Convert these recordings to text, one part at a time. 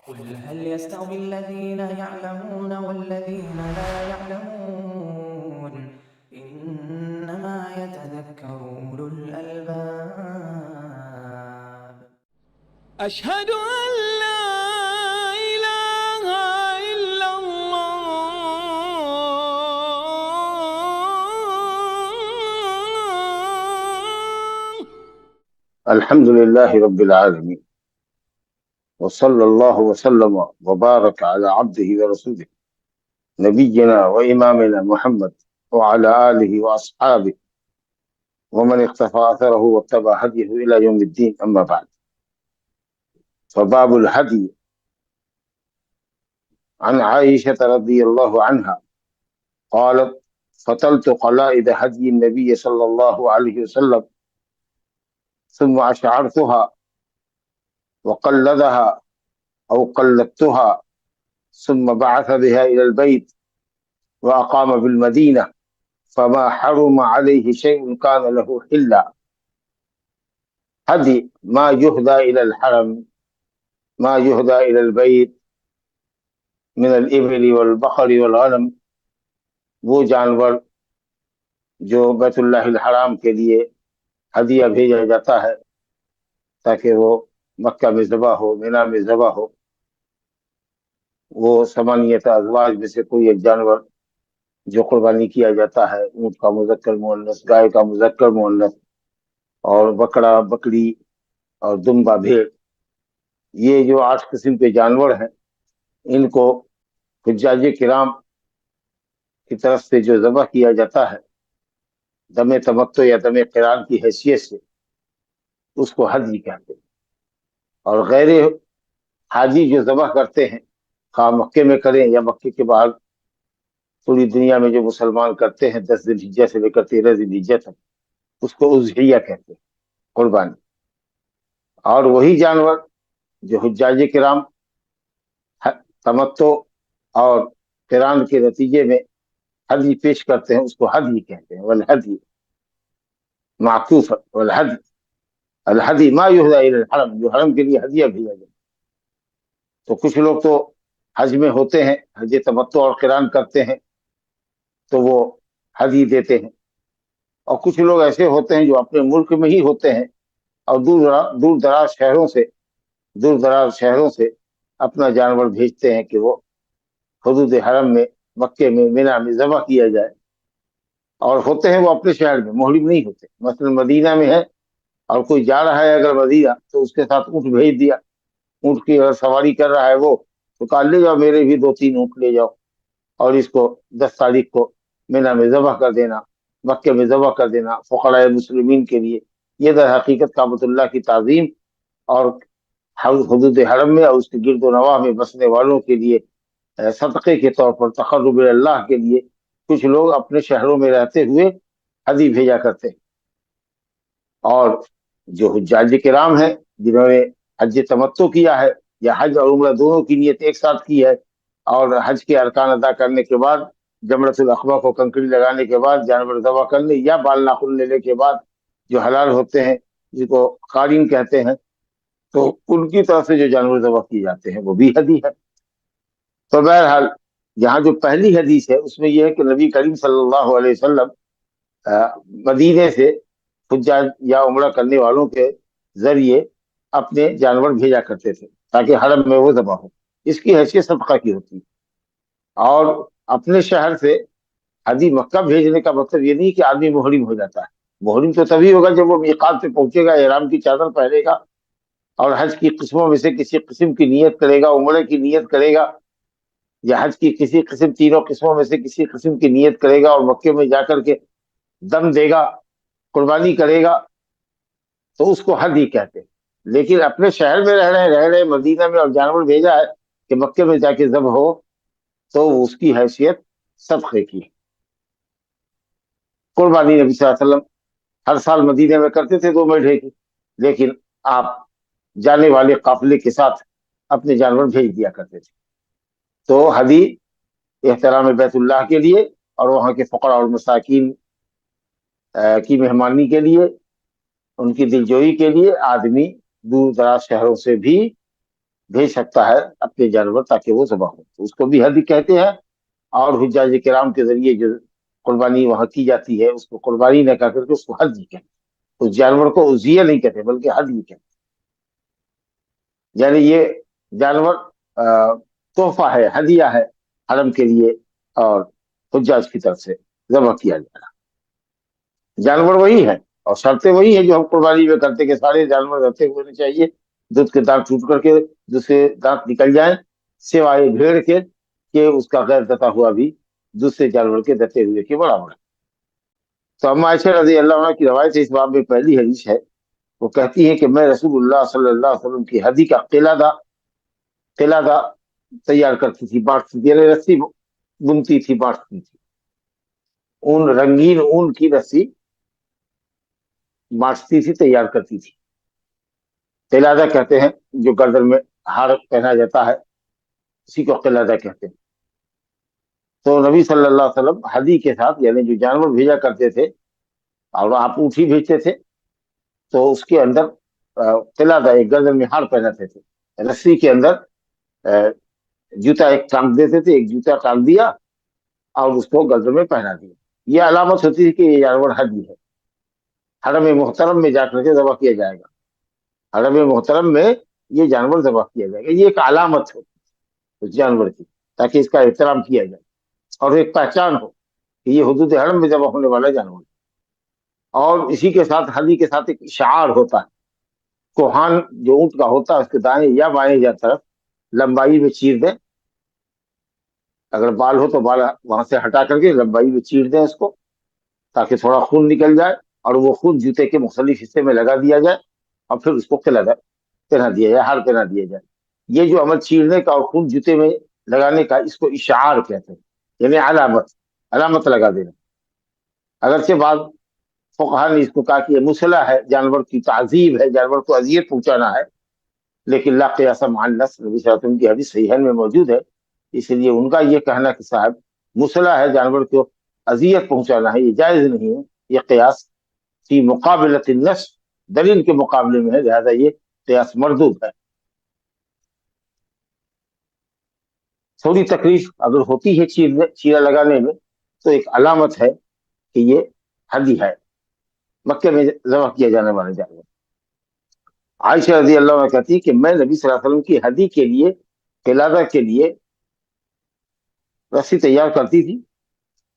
قل هل يستوي الذين يعلمون والذين لا يعلمون إنما يتذكر أولو الألباب. أشهد أن لا إله إلا الله. الحمد لله رب العالمين، وصلى الله وسلم وبارك على عبده ورسوله نبينا وإمامنا محمد وعلى آله وأصحابه ومن اقتفى أثره واتبع هديه إلى يوم الدين. أما بعد، فباب الهدي. عن عائشة رضي الله عنها قالت: فتلت قلائد هدي النبي صلى الله عليه وسلم ثم أشعرتها وقلدها أو قلدتها ثم بعث بها إلى البيت وأقام بالمدينة فما حرم عليه شيء كان له حلا. هدي ما يهدى إلى الحرم، ما يهدى إلى البيت من الإبل والبقر والغنم، وہ جانور جو بیت اللہ الحرام کے لیے ہدیہ بھیجا جاتا ہے تاکہ وہ مکہ میں ذبح ہو، مینا میں ذبح ہو، وہ ثمانیت ازواج میں سے کوئی ایک جانور جو قربانی کیا جاتا ہے، اونٹ کا مذکر مؤنث، گائے کا مذکر مؤنث، اور بکرا، بکری اور دمبا، بھیڑ، یہ جو 8 قسم کے جانور ہیں، ان کو حجاج کرام کی طرف سے جو ذبح کیا جاتا ہے دم تمتع یا دم قران کی حیثیت سے، اس کو حدی کہتے ہیں۔ اور غیر حاجی جو ذبح کرتے ہیں، خواہ مکے میں کریں یا مکے کے باہر پوری دنیا میں جو مسلمان کرتے ہیں 10 ذی الحجہ سے لے کر 13 ذی الحجہ تک، اس کو اضحیہ کہتے ہیں، قربانی۔ اور وہی جانور جو حجاج کرام تمتع اور قران کے نتیجے میں حدی پیش کرتے ہیں، اس کو حدی کہتے ہیں۔ والحدی معطوف، والحدی، الحدی ما یہدی الی الحرم، جو حرم کے لیے ہدیہ بھیجا جائے۔ تو کچھ لوگ تو حج میں ہوتے ہیں، حج تمتع اور قران کرتے ہیں، تو وہ ہدی دیتے ہیں۔ اور کچھ لوگ ایسے ہوتے ہیں جو اپنے ملک میں ہی ہوتے ہیں اور دور دراز شہروں سے اپنا جانور بھیجتے ہیں کہ وہ حدود حرم میں، مکے میں، مینا میں ذبح کیا جائے۔ اور ہوتے ہیں وہ اپنے شہر میں، محرم نہیں ہوتے۔ مثلا مدینہ میں ہے اور کوئی جا رہا ہے اگر مدینہ، تو اس کے ساتھ اونٹ بھیج دیا، اونٹ کی اگر سواری کر رہا ہے وہ، تو کہا لے جاؤ میرے بھی 2-3 اونٹ لے جاؤ، اور اس کو 10 تاریخ کو مینا میں ذبح کر دینا، مکے میں ذبح کر دینا فقراء مسلمین کے لیے۔ یہ در حقیقت کعبۃ اللہ کی تعظیم اور حدود حرم میں اور اس کے گرد و نواح میں بسنے والوں کے لیے صدقے کے طور پر، تقرب اللہ کے لیے کچھ لوگ اپنے شہروں میں رہتے ہوئے ہدی بھیجا کرتے ہیں۔ اور جو حجاج کرام ہیں جنہوں نے حج تمتع کیا ہے یا حج اور عمرہ دونوں کی نیت ایک ساتھ کی ہے، اور حج کے ارکان ادا کرنے کے بعد، جمرۃ العقبہ کو کنکری لگانے کے بعد، جانور ذبح کرنے یا بال ناخن لینے کے بعد جو حلال ہوتے ہیں، جس کو قارین کہتے ہیں، تو ان کی طرف سے جو جانور ذبح کیے جاتے ہیں وہ بھی ہدی ہے۔ تو بہرحال یہاں جو پہلی حدیث ہے اس میں یہ ہے کہ نبی کریم صلی اللہ علیہ وسلم مدینے سے حجاج یا عمرہ کرنے والوں کے ذریعے اپنے جانور بھیجا کرتے تھے تاکہ حرم میں وہ ذبح ہو۔ اس کی حیثیت صدقہ کی ہوتی ہے۔ اور اپنے شہر سے حدی مکہ بھیجنے کا مطلب یہ نہیں کہ آدمی محرم ہو جاتا ہے۔ محرم تو تبھی ہوگا جب وہ میقات پہ پہنچے گا، احرام کی چادر پہنے گا اور حج کی قسموں میں سے کسی قسم کی نیت کرے گا، عمرے کی نیت کرے گا، یا حج کی کسی قسم، تینوں قسموں میں سے کسی قسم کی نیت کرے گا، اور مکے میں جا کر کے دم دے گا، قربانی کرے گا، تو اس کو حدی کہتے ہیں۔ لیکن اپنے شہر میں رہ رہے مدینہ میں، اور جانور بھیجا ہے کہ مکے میں جا کے ذبح ہو، تو اس کی حیثیت صدقے کی ہے۔ قربانی نبی صلی اللہ علیہ وسلم ہر سال مدینے میں کرتے تھے 2 مہینے کی، لیکن آپ جانے والے قافلے کے ساتھ اپنے جانور بھیج دیا کرتے تھے۔ تو ہدی احترام بیت اللہ کے لیے اور وہاں کے فقراء اور مساکین کی مہمانی کے لیے، ان کی دلجوئی کے لیے آدمی دور دراز شہروں سے بھی भेज सकता है अपने जानवर ताकि वो ज़बह हो, तो उसको भी हदी कहते हैं। और हुज्जाज किराम के जरिए जो कुर्बानी वहां की जाती है उसको कुर्बानी न कर करके उसको हदी कहते हैं। उस जानवर को उजिया नहीं कहते बल्कि हदी कहते हैं। यानी ये जानवर तोहफा है, हदिया है हरम के लिए और हुज्जाज की तरफ से ज़बह किया जाएगा। जानवर वही है और शर्तें वही है जो हम कुर्बानी में करते कि सारे जानवर रहते होने चाहिए, दूध के दांत टूट करके दूसरे दांत निकल जाए, सिवाय भेड़ के उसका गैर दता हुआ भी दूसरे जानवर के दते हुए के बराबर है। तो अम्मा आयशा रजी अल्लाह अन्हा की रवायत है, इस बाब में पहली हदीस है। वो कहती है कि मैं रसूलुल्लाह सल्लल्लाहु अलैहि वसल्लम की हदी का किलादा तैयार करती थी, बांटती थी, यानी रस्सी बुनती थी, बांटती थी। ऊन, रंगीन ऊन की रस्सी बांटती थी, तैयार करती थी। किलादा कहते हैं जो गर्दन में हार पहना जाता है उसी को किलादा कहते हैं। तो नबी सल्लल्लाहु अलैहि वसल्लम हदी के साथ यानी जो जानवर भेजा करते थे और आप ऊँटी भेजते थे तो उसके अंदर किलादा एक गर्दन में हार पहनाते थे, रस्सी के अंदर जूता एक टांग देते थे, एक जूता टांग दिया और उसको गर्दन में पहना दिया। ये अलामत होती थी कि ये जानवर हदी है, हरम मोहतरम में जाकर के ज़बह किया जाएगा, हरम मोहतरम में ये जानवर ज़बह किया जाएगा। ये एक अलामत हो उस जानवर की, ताकि इसका एहतराम किया जाए और एक पहचान हो कि ये हुदूद हरम में ज़बह होने वाला जानवर। और इसी के साथ हदी के साथ एक इशार होता है, कोहान जो ऊंट का होता है उसके दाएं या बाएं या तरफ लंबाई में चीर दें, अगर बाल हो तो बाल वहां से हटा करके लंबाई में चीर दें उसको, ताकि थोड़ा खून निकल जाए और वो खून जूते के मुख्तलिफ हिस्से में लगा दिया जाए और फिर उसको पहना दिया जाए, हार पहना दिया जाए। ये जो अमल चीरने का और खून जूते में लगाने का, इसको इशार कहते हैं, यानी अलामत लगा देना। अगरचे बाद फुकहा ने इसको कहा कि ये मुसला है, जानवर की ताजीब है, जानवर को अजियत पहुंचाना है, लेकिन ला क़ियास मअन नस्स, नबी सल्लल्लाहु अलैहि वसल्लम की हदीस सहीहैन में मौजूद है, इसलिए उनका ये कहना कि साहब मुसला है, जानवर को अजियत पहुंचाना है, ये जायज नहीं है, ये क़ियास फी मुकाबलत नस्स, दलील के मुकाबले में है, लिहाजा ये क़ियास मरदूद है। थोड़ी तकलीफ अगर होती है चीरा लगाने में तो एक अलामत है कि ये हदी है, मक्के में ज़बह किया जाने वाला जानवर। आयशा रज़ी अल्लाह अन्हा कहती है कि मैं नबी सल्लल्लाहु अलैहि वसल्लम की हदी के लिए, किलादा के लिए रस्सी तैयार करती थी,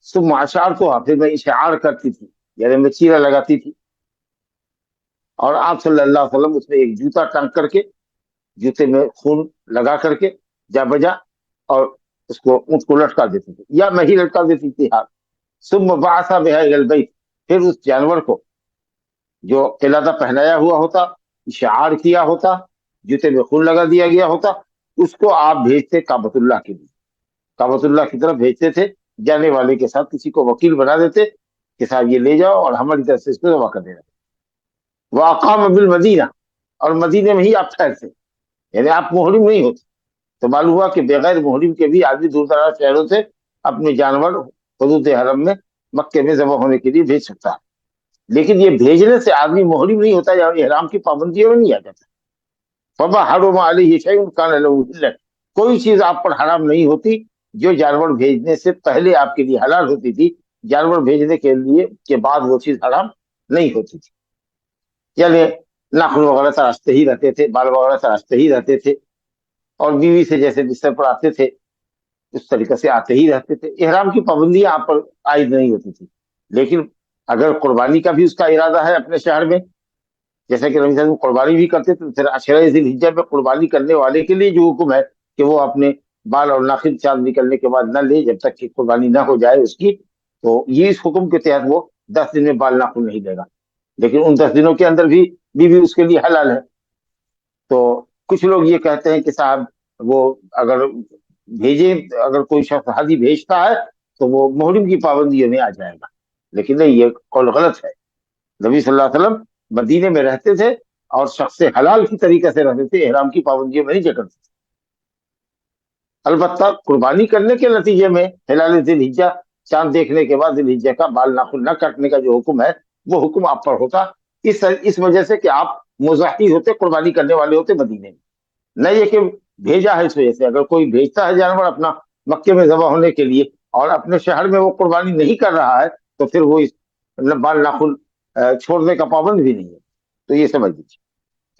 सुम अशार तो फिर मैं इशार करती थी, यानी मैं चीरा लगाती थी, और आप सल्लल्लाहु अलैहि वसल्लम उसमें एक जूता टांग करके, जूते में खून लगा करके जा बजा और उसको ऊँट को लटका देते थे, या मैं ही लटका देती थी हाथ। सुम बासा बिहा इलल बैत, फिर उस जानवर को जो किलादा पहनाया हुआ होता, इशार किया होता, जूते में खून लगा दिया गया होता, उसको आप भेजते काबतुल्लाह के लिए, काबतुल्लाह की तरफ भेजते थे, जाने वाले के साथ किसी को वकील बना देते कि साहब ये ले जाओ और हमारी तरफ से इसको जमा कर देना। वह अकाम बिल मदीना, और मदीने में ही आप ठहरते, यानी आप मोहरिम नहीं होते। तो मालूम हुआ कि बगैर मोहरिम के भी आदमी दूर दराज शहरों से अपने जानवर हुदूद हरम में मक्के में जमा होने के लिए भेज सकता है, लेकिन ये भेजने से आदमी मोहरिम नहीं होता या इहराम की पाबंदियों में नहीं आ जाता। फमा हरमा अलैहि शैउन कान लहू हिल्लन, कोई चीज आप पर हराम नहीं होती जो जानवर भेजने से पहले आपके लिए हलाल होती थी, जानवर भेजने के लिए के बाद वो चीज हराम नहीं होती थी। यानी नाखून वगैरह तराशते ही रहते थे, बाल वगैरह तराशते ही रहते थे, और बीवी से जैसे बिस्तर पर आते थे उस तरीके से आते ही रहते थे। इहराम की पाबंदियां आप पर आयद नहीं होती थी। लेकिन अगर कुर्बानी का भी उसका इरादा है अपने शहर में, जैसे कि नबी साहब कुर्बानी भी करते थे, फिर अशरा ज़िलहिज्जा में कुर्बानी करने वाले के लिए जो हुक्म है कि वो अपने बाल और नाखिन चांद निकलने के बाद न ले जब तक कि कुर्बानी ना हो जाए उसकी, तो ये इस हुक्म के तहत वो 10 दिन में बाल नाखून नहीं देगा, लेकिन उन 10 दिनों के अंदर भी बीवी उसके लिए हलाल है। तो कुछ लोग ये कहते हैं कि साहब वो अगर भेजे, अगर कोई शख्स हदी भेजता है तो वो मोहरिम की पाबंदियों में आ जाएगा, लेकिन नहीं, ये कौल गलत है। नबी सल्लल्लाहु अलैहि वसल्लम मदीने में रहते थे और शख्स हलाल की तरीके से रहते थे, इहराम की पाबंदियों में नहीं जकड़ते थे। अलबत्ता कुर्बानी करने के नतीजे में हिलाल ज़िलहिज्जा, चांद देखने के बाद ज़िलहिज्जा का बाल नाखून न काटने का जो हुक्म है वो हुक्म आप पर होता, इस वजह से कि आप मुज़ाही होते, कुर्बानी करने वाले होते मदीने में। नहीं है कि भेजा है इस वजह से। अगर कोई भेजता है जानवर अपना मक्के में ज़बह होने के लिए और अपने शहर में वो कुर्बानी नहीं कर रहा है, तो फिर वो इस बाल नाखून छोड़ने का पाबंद भी नहीं है। तो ये समझ लीजिए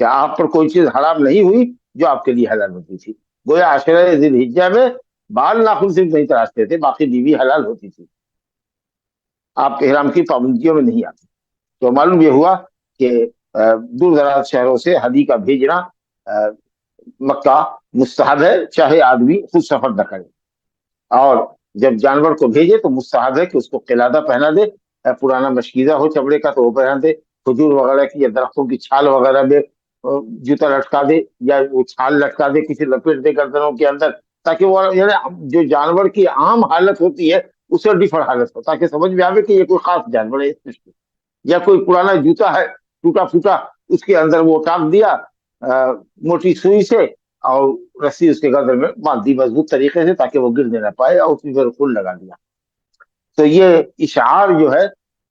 कि आप पर कोई चीज हराम नहीं हुई जो आपके लिए हलाल होती थी। गोया आशरा जिलहिज्जा में बाल नाखून सिर्फ नहीं तराशते थे, बाकी बीवी हलाल होती थी, आप इहराम की पाबंदियों में नहीं आते। तो मालूम ये हुआ कि दूर दराज शहरों से हदी का भेजना मक्का मुस्तहब है, चाहे आदमी खुद सफर न करे। और जब जानवर को भेजे तो मुस्तहब है कि उसको किलादा पहना दे, पुराना मशकीजा हो चमड़े का तो वो पहना दे, खजूर वगैरह की या दरख्तों की छाल वगैरह में जूता लटका दे या वो छाल लटका दे, किसी लपेट दे गर्दनों के अंदर, ताकि वो यानी जो जानवर की आम हालत होती है उससे डिफरेंट हालत हो, ताकि समझ में आवे कि ये कोई खास जानवर है। या कोई पुराना जूता है टूटा फूटा, उसके अंदर वो टांग दिया मोटी सुई से और रस्सी उसके गर्दन में बांध दी मजबूत तरीके से ताकि वो गिरने ना पाए, और उसमें फिर फूल लगा दिया। तो ये इशार जो है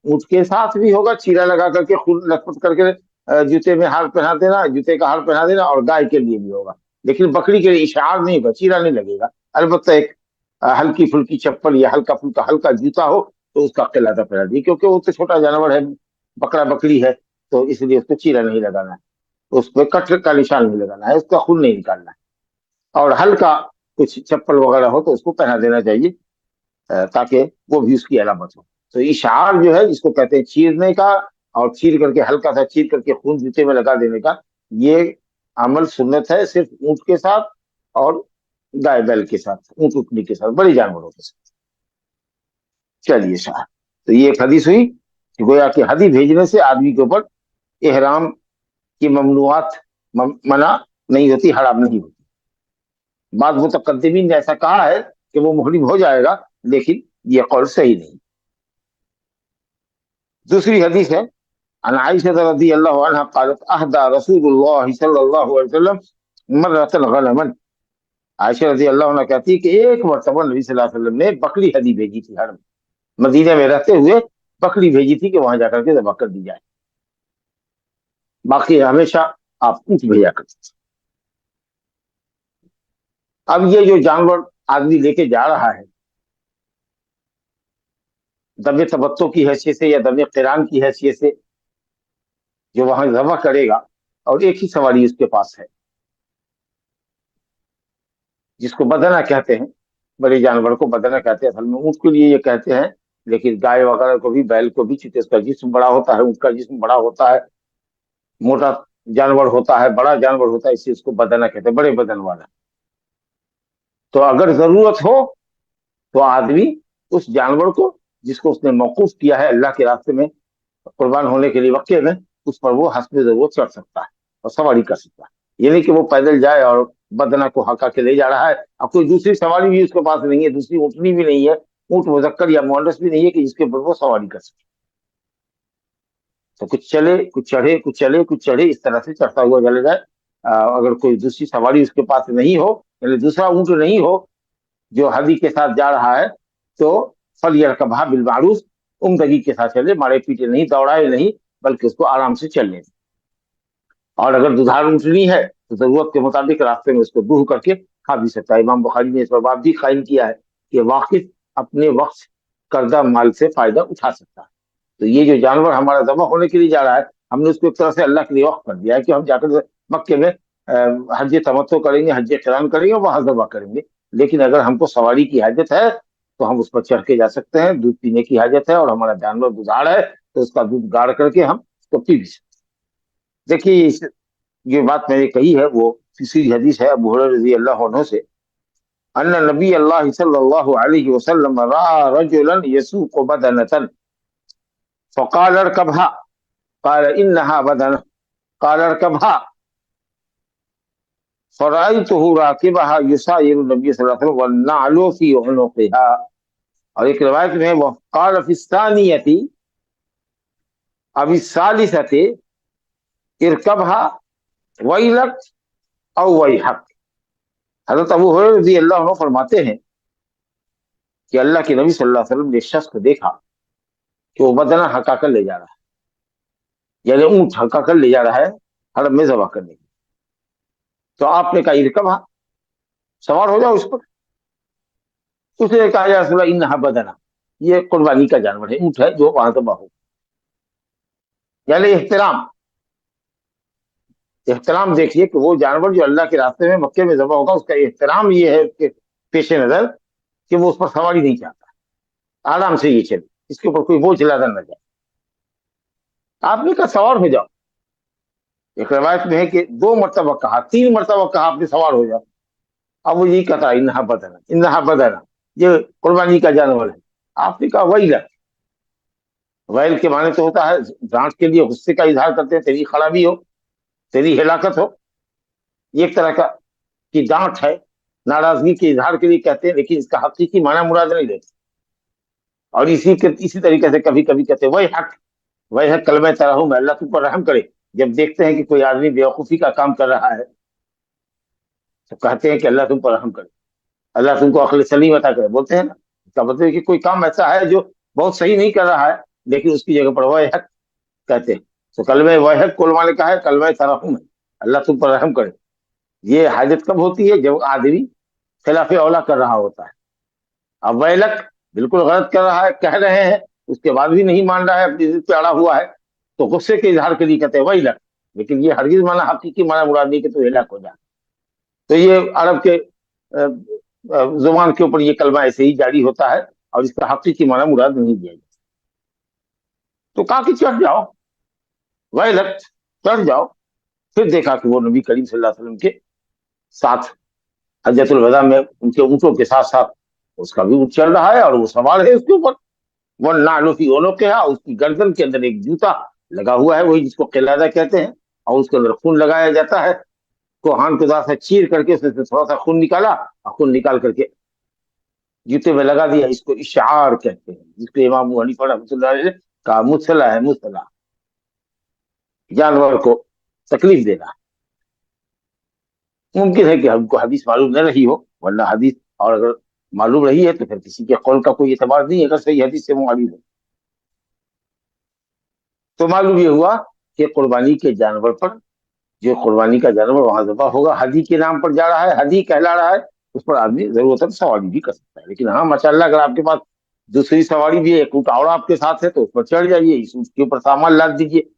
ऊँट के साथ भी होगा, चीरा लगा करके खून लटपट करके जूते में हार पहना देना, जूते का हार पहना देना, और गाय के लिए भी होगा। लेकिन बकरी के लिए इशार नहीं होगा, चीरा नहीं लगेगा। अलबत्ता एक हल्की फुल्की चप्पल या हल्का फुल्का हल्का जूता हो तो उसका किलादा पहना दिए, क्योंकि वो तो छोटा जानवर है, बकरा बकरी है, तो इसलिए उसको चीरा नहीं लगाना है, उस पर कट का निशान नहीं लगाना है, उसका खून नहीं निकालना है। और हल्का कुछ चप्पल वगैरह हो तो उसको पहना देना चाहिए ताकि वो भी उसकी अलामत हो। तो इशार जो है इसको कहते हैं चीरने का, और चीर करके हल्का सा चीर करके खून जूते में लगा देने का। ये अमल सुन्नत है सिर्फ ऊंट के साथ और गाय बैल के साथ, ऊंट उठनी के साथ, बड़े जानवरों के साथ। चलिए साहब, तो ये एक हदीस हुई कि गोया कि हदी भेजने से आदमी के ऊपर एहराम की ममनुआत मना नहीं होती, हराम नहीं होती। बाद मुतकद्दिमीन ने ऐसा कहा है कि वो मुहरिम हो जाएगा, लेकिन ये कौल सही नहीं। दूसरी हदीस है अन आयशा रज़ियल्लाहु अन्हा क़ालत अहदा रसूलुल्लाह सल्लल्लाहु अलैहि वसल्लम मर्रतन गनमन। आयशा रज़ियल्लाहु अन्हा कहती है कि एक मरतबा नबी सल्लल्लाहु अलैहि वसल्लम ने बकरी हदी भेजी थी, हर मदीने में रहते हुए बकरी भेजी थी कि वहां जाकर के ज़बह कर दी जाए, बाकी हमेशा आप ऊँट भेजा करते थे। अब ये जो जानवर आदमी लेके जा रहा है दमे तबत्तो की हैसियत से या दमे क़िरान की हैसियत से, जो वहां ज़बह करेगा, और एक ही सवारी उसके पास है जिसको बदना कहते हैं, बड़े जानवर को बदना कहते हैं। असल में ऊँट के लिए ये कहते हैं, लेकिन गाय वगैरह को भी, बैल को भी, चूंकि उसका जिस्म बड़ा होता है, ऊँट का जिस्म बड़ा होता है, मोटा जानवर होता है, बड़ा जानवर होता है, इसलिए उसको बदना कहते हैं, बड़े बदन वाला। तो अगर जरूरत हो तो आदमी उस जानवर को जिसको उसने मौकूफ किया है अल्लाह के रास्ते में कुर्बान होने के लिए मक्के में, उस पर वो हस्ब जरूरत चढ़ सकता है और सवारी कर सकता है। ये नहीं कि वो पैदल जाए और बदना को हका के ले जा रहा है, अब कोई दूसरी सवारी भी उसके पास नहीं है, दूसरी ऊँटनी भी नहीं है, ऊँट मुजक्कर या मुअन्नस भी नहीं है कि जिसके ऊपर वो सवारी कर सके। तो कुछ चले कुछ चढ़े, कुछ चले कुछ चढ़े, इस तरह से चढ़ता हुआ चले जाए। अगर कोई दूसरी सवारी उसके पास नहीं हो, यानी दूसरा ऊँट नहीं हो जो हदी के साथ जा रहा है, तो फलियरकबहा बिल मारूफ, उम्दगी के साथ चले, मारे पीटे नहीं, दौड़ाए नहीं, बल्कि उसको आराम से चलने दें। और अगर दुधार ऊँटनी है तो जरूरत के मुताबिक रास्ते में उसको दूह करके खा भी सकता है। इमाम बुखारी ने इस पर बात भी कायम किया है कि वाकिफ अपने वक्त करदा माल से फायदा उठा सकता है। तो ये जो जानवर हमारा ज़बह होने के लिए जा रहा है, हमने उसको एक तरह से अल्लाह के लिए वक्त कर दिया है कि हम जाकर मक्के में हज तमत्तो करेंगे, हज क़िरान करेंगे, वहां ज़बह करेंगे। लेकिन अगर हमको सवारी की हाजत है तो हम उस पर चढ़ के जा सकते हैं, दूध पीने की हाजत है और हमारा जानवर दुधार है तो उसका दूध गाड़ करके हम उसको पी भी सकते हैं। देखिए ये बात मैंने कही है, वो तीसरी हदीस है अबू हुरैरा रज़ियल्लाहु अन्हु से, अन्ना नबी अल्लाह सल्लल्लाहु अलैहि वसल्लम रअा रजुलन यसूक़ु बदनतन फ़क़ाल इरकबहा क़ाल इन्नहा बदनह क़ाल इरकबहा फ़रअयतुहु राकिबहा युसायिरु नबी सल्लल्लाहु अलैहि वसल्लम वन्नअलु फ़ी उनुक़िहा। और एक रिवायत में वो क़ाल फ़ी सानियति अबी सालिसति इरकबहा वैलक औ वैहक। हज़रत अबू हुरैरा रज़ियल्लाहु अन्हु फरमाते हैं कि अल्लाह के नबी सल्लल्लाहु अलैहि वसल्लम ने शख्स को देखा कि वो बदना हका कर ले जा रहा है, यानी ऊँट हका कर ले जा रहा है हरम में ज़बह करने के। तो आपने कहा इरकबहा, सवार हो जाओ उस पर। उसने कहा या रसूल अल्लाह इन्नहा बदना, ये कुर्बानी का जानवर है, ऊँट है जो वहां तबाह हो। यानी एहतराम, एहतराम देखिए कि वो जानवर जो अल्लाह के रास्ते में मक्के में ज़बह होगा, उसका एहतराम ये है उसके पेश नजर कि वो उस पर सवारी नहीं चाहता, आराम से ये चले, इसके ऊपर कोई बोझ लादा न जाए। आपने कहा सवार हो जाओ। एक रवायत में है कि 2 मरतबा कहा, 3 मरतबा कहा आपने सवार हो जाओ। अब वो यही कहता इन्हा बदना, इन्हा बदना, ये कुर्बानी का जानवर है। आपने कहा वही लग। वैल के माने तो होता है डांट के लिए गुस्से का इजहार करते हैं, तेरी खराबी हो, तेरी हिलाकत हो, ये एक तरह का की डांट है, नाराजगी के इजहार के लिए कहते हैं, लेकिन इसका हकीकी माना मुराद नहीं लेते। और इसी तरीके से कभी कभी कहते हैं वही हक कलमे तरहूम, अल्लाह तुम पर रहम करे। जब देखते हैं कि कोई आदमी बेवकूफी का काम कर रहा है तो कहते हैं कि अल्लाह तुम पर रहम करे, अल्लाह तुमको अक्ल सलीम अता करे, बोलते हैं ना। इसका मतलब है कि कोई काम ऐसा है जो बहुत सही नहीं कर रहा है, लेकिन उसकी जगह पर वह हक कहते हैं। तो कलमे वह हक कुल माने का है कलमे तरहूम है, अल्लाह तुम पर रहम करे। ये हाजत कब होती है? जब आदमी खिलाफ औला कर रहा होता है। अब वैलक बिल्कुल गलत कर रहा है, कह रहे हैं, उसके बाद भी नहीं मान रहा है, अपनी जिद पे अड़ा हुआ है, तो गुस्से के इजहार के लिए कहते हैं वैलक। लेकिन ये हरगिज माना हकीकी माना मुराद नहीं कि तो हिलाक हो जाए। तो ये अरब के जुबान के ऊपर ये कलमा ऐसे ही जारी होता है, और इसका हकीकी माना मुराद नहीं दिया जाता। तो कहा कि चढ़ जाओ, वैलक, चढ़ जाओ। फिर देखा कि वो नबी करीम सल्लल्लाहु अलैहि वसल्लम के साथ हजरतुल वदा में उनके ऊँटों के साथ साथ उसका भी ऊँट चल रहा है, और वो सवार है उसके ऊपर। वो नालुफी ओनो के है, उसकी गर्दन के अंदर एक जूता लगा हुआ है, वही जिसको किलादा कहते हैं, और उसके अंदर खून लगाया जाता है। कोहान को से चीर करके उसमें से थोड़ा सा खून निकाला, और खून निकाल करके जूते में लगा दिया। इसको इशार कहते हैं, जिसको इमाम अबू हनीफा रहमतुल्लाह अलैह ने कहा मुसला है, मुसला, जानवर को तकलीफ देना। मुमकिन है कि हमको हदीस मालूम न रही हो, वरना हदीस, और अगर मालूम रही है तो फिर किसी के कौल का कोई एतबार नहीं है, अगर सही हदीस से मालूम है। तो मालूम ये हुआ कि कुर्बानी के जानवर पर, जो कुर्बानी का जानवर वहां ज़बह होगा, हदी के नाम पर जा रहा है, हदी कहला रहा है, उस पर आदमी जरूरत सवारी भी कर सकता है। लेकिन हाँ माशाल्लाह, अगर आपके पास दूसरी सवारी भी है, एक ऊँट और आपके साथ है, तो उस पर चढ़ जाइए, इस ऊँट के ऊपर सामान लाद दीजिए,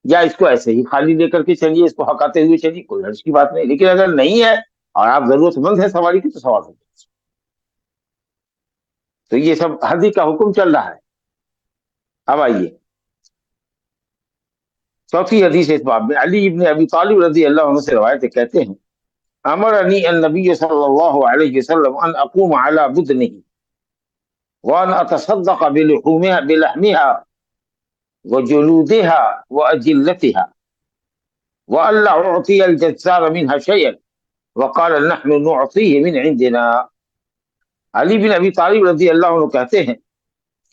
या इसको ऐसे ही खाली लेकर के चलिए, इसको हकाते हुए चलिए, कोई हर्ज की बात नहीं। लेकिन अगर नहीं है और आप जरूरतमंद है सवारी की, तो सवार हो। तो ये सब हदी का हुक्म चल रहा है। अब आइए चौथी हदीस इस बाब में। अली इब्न अबी तालिब रजी अल्लाह अन्हु से रवायत कहते हैं, अमरनी अन्नबी सल्लल्लाहु अलैहि वसल्लम अन अक़ूम अला बुदनिही व अन अतसद्दक़ बिलहमिहा व जुलूदिहा व अजिल्लतिहा व अल्ला उअतिय अल जज़्ज़ार मिनहा शय'अन व क़ाल नहनु नुअतीहि मिन इंदिना। अली बिन अबी तालिब रजी अल्लाह अन्हु कहते हैं